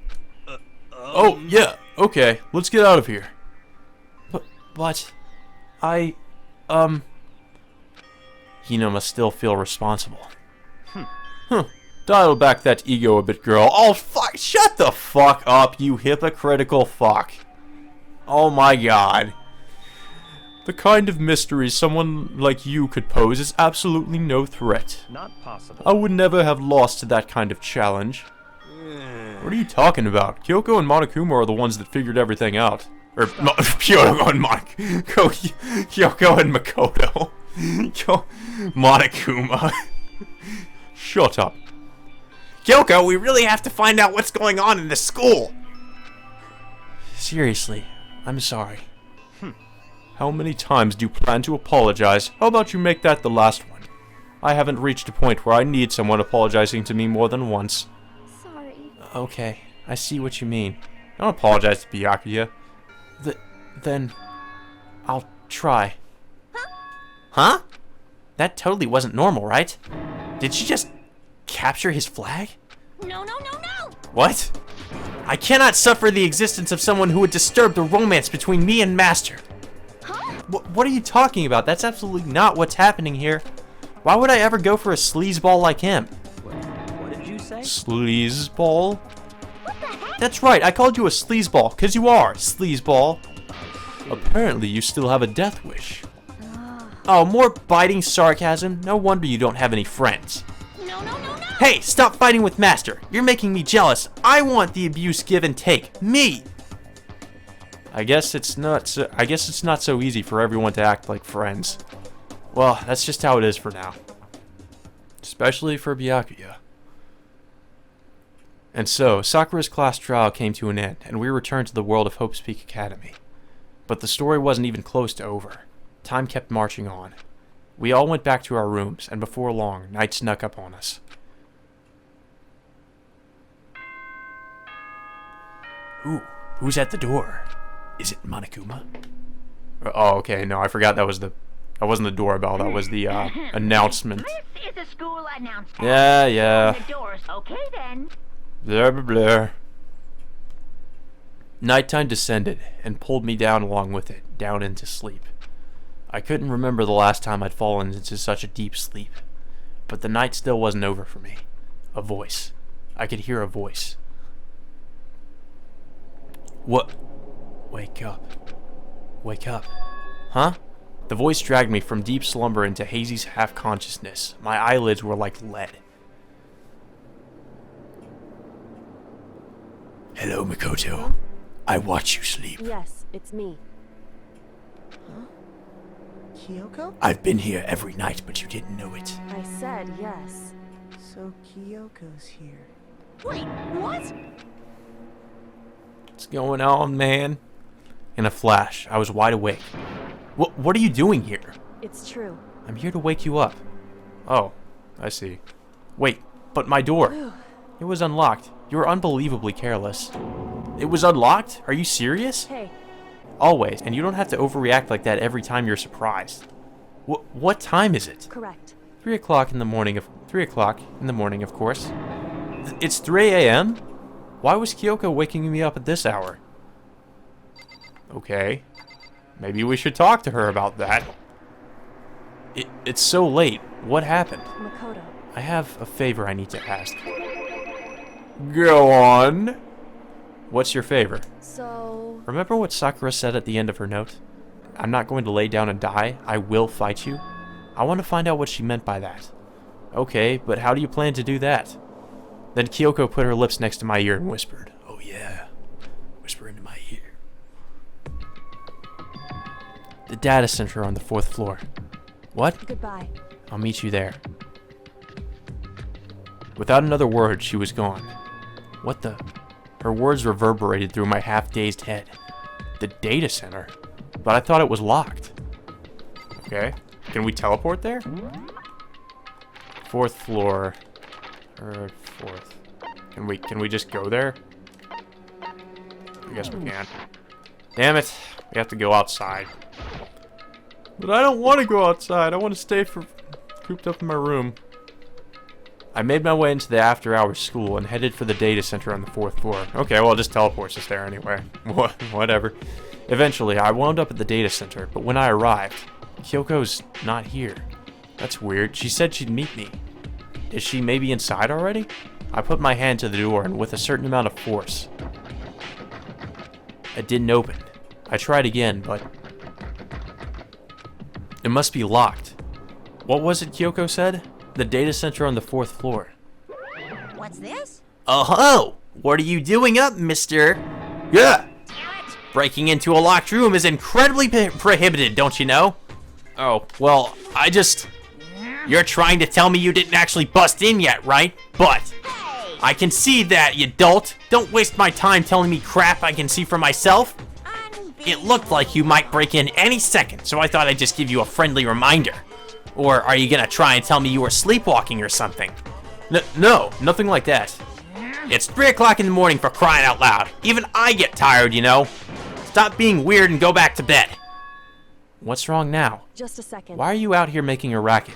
Oh, yeah, okay, let's get out of here. But, Hina must still feel responsible. Dial back that ego a bit, girl. Oh, fuck, shut the fuck up, you hypocritical fuck. Oh my god. The kind of mystery someone like you could pose is absolutely no threat. Not possible. I would never have lost to that kind of challenge. What are you talking about? Kyoko and Monokuma are the ones that figured everything out. Or, Kyoko and Kyoko and Makoto. Monokuma. Shut up. Kyoko, we really have to find out what's going on in the school. Seriously, I'm sorry. How many times do you plan to apologize? How about you make that the last one? I haven't reached a point where I need someone apologizing to me more than once. sorry. Okay, I see what you mean. Don't apologize to Byakuya. Then I'll try. Huh? That totally wasn't normal, right? Did she just capture his flag? No, no, no, no! What? I cannot suffer the existence of someone who would disturb the romance between me and Master. What are you talking about? That's absolutely not what's happening here. Why would I ever go for a sleazeball like him? What did you say? Sleazeball? That's right, I called you a sleazeball, because you are, sleazeball. Apparently you still have a death wish. Oh, more biting sarcasm? No wonder you don't have any friends. No, no, no, no! Hey, stop fighting with Master. You're making me jealous. I want the abuse give and take. Me! I guess it's not so easy for everyone to act like friends. Well, that's just how it is for now. Especially for Byakuya. And so, Sakura's class trial came to an end, and we returned to the world of Hope's Peak Academy. But the story wasn't even close to over. Time kept marching on. We all went back to our rooms, and before long, night snuck up on us. Ooh, who's at the door? Is it Monokuma? Oh, okay, no, I forgot that wasn't the doorbell, that was the, announcement. This is a school announcement. Yeah. The doors. Okay then. Blah, blah, blah. Nighttime descended and pulled me down along with it, down into sleep. I couldn't remember the last time I'd fallen into such a deep sleep, but the night still wasn't over for me. A voice. I could hear a voice. What? Wake up. Wake up. Huh? The voice dragged me from deep slumber into Hazy's half-consciousness. My eyelids were like lead. Hello, Makoto. I watch you sleep. Yes, it's me. Kyoko? I've been here every night, but you didn't know it. I said yes. So Kyoko's here. Wait, what? What's going on, man? In a flash, I was wide awake. What are you doing here? It's true. I'm here to wake you up. Oh, I see. Wait, but my door. It was unlocked. You were unbelievably careless. It was unlocked? Are you serious? Hey, Always, and you don't have to overreact like that every time you're surprised. What time is it? Correct. 3 o'clock in the morning of 3 o'clock in the morning, of course. It's 3 a.m.? Why was Kyoko waking me up at this hour? Okay. Maybe we should talk to her about that. It's so late. What happened? Makoto. I have a favor I need to ask. Go on. What's your favor? So... Remember what Sakura said at the end of her note? I'm not going to lay down and die. I will fight you. I want to find out what she meant by that. Okay, but how do you plan to do that? Then Kyoko put her lips next to my ear and whispered, "Oh yeah." Whisper into my ear. The data center on the 4th floor. What? Goodbye. I'll meet you there. Without another word, she was gone. What the? Her words reverberated through my half-dazed head. The data center? But I thought it was locked. Okay. Can we teleport there? 4th floor. 3rd, 4th. Can we just go there? I guess we can. Damn it. We have to go outside. But I don't want to go outside. I want to stay cooped up in my room. I made my way into the after-hours school and headed for the data center on the 4th floor. Okay, well, it just teleports us there anyway. Whatever. Eventually, I wound up at the data center, but when I arrived, Kyoko's not here. That's weird. She said she'd meet me. Is she maybe inside already? I put my hand to the door, and with a certain amount of force, it didn't open. I tried again, but it must be locked. What was it Kyoko said? The data center on the 4th floor. What's this? Oh, what are you doing up, mister? Yeah. Breaking into a locked room is incredibly prohibited, don't you know? Oh, well, You're trying to tell me you didn't actually bust in yet, right? But I can see that, you dolt. Don't waste my time telling me crap I can see for myself. It looked like you might break in any second, so I thought I'd just give you a friendly reminder. Or are you gonna try and tell me you were sleepwalking or something? No, nothing like that. It's 3 o'clock in the morning, for crying out loud. Even I get tired, you know. Stop being weird and go back to bed. What's wrong now? Just a second. Why are you out here making a racket?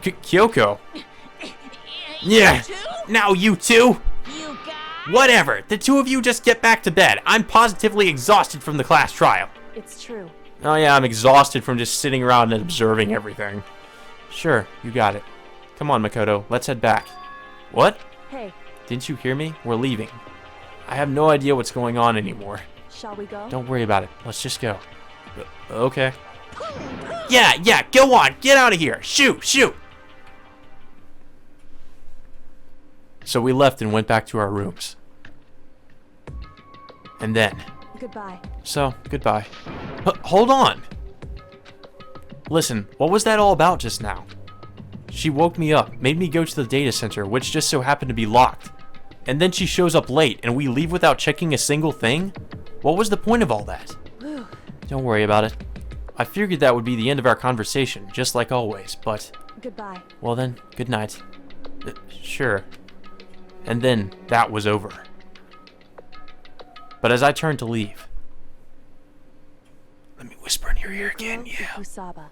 Kyoko? Yeah, now you two? Whatever, the two of you just get back to bed. I'm positively exhausted from the class trial. It's true. Oh yeah, I'm exhausted from just sitting around and observing everything. Sure, you got it. Come on, Makoto, let's head back. What? Hey. Didn't you hear me? We're leaving. I have no idea what's going on anymore. Shall we go? Don't worry about it. Let's just go. Okay. Yeah, go on. Get out of here. Shoot. So we left and went back to our rooms. And then... Goodbye. So, goodbye. Hold on! Listen, what was that all about just now? She woke me up, made me go to the data center, which just so happened to be locked. And then she shows up late, and we leave without checking a single thing? What was the point of all that? Don't worry about it. I figured that would be the end of our conversation, just like always, but... Goodbye. Well then, good night. Sure. And then, that was over. But as I turned to leave... Let me whisper in your ear again, yeah. Kusaba.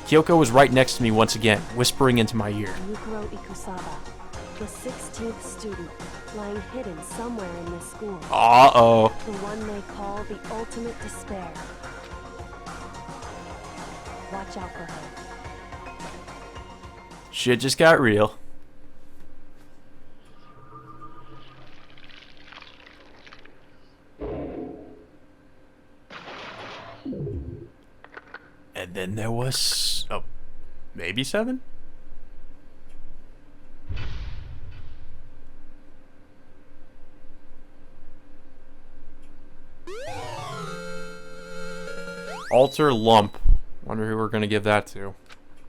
Kyoko was right next to me once again, whispering into my ear. Yukiro Ikusaba, the 16th student, lying hidden somewhere in this school. Uh-oh. The one they call the ultimate despair. Watch out for her. Shit just got real. And then there was... oh, maybe 7? Alter Lump. Wonder who we're gonna give that to.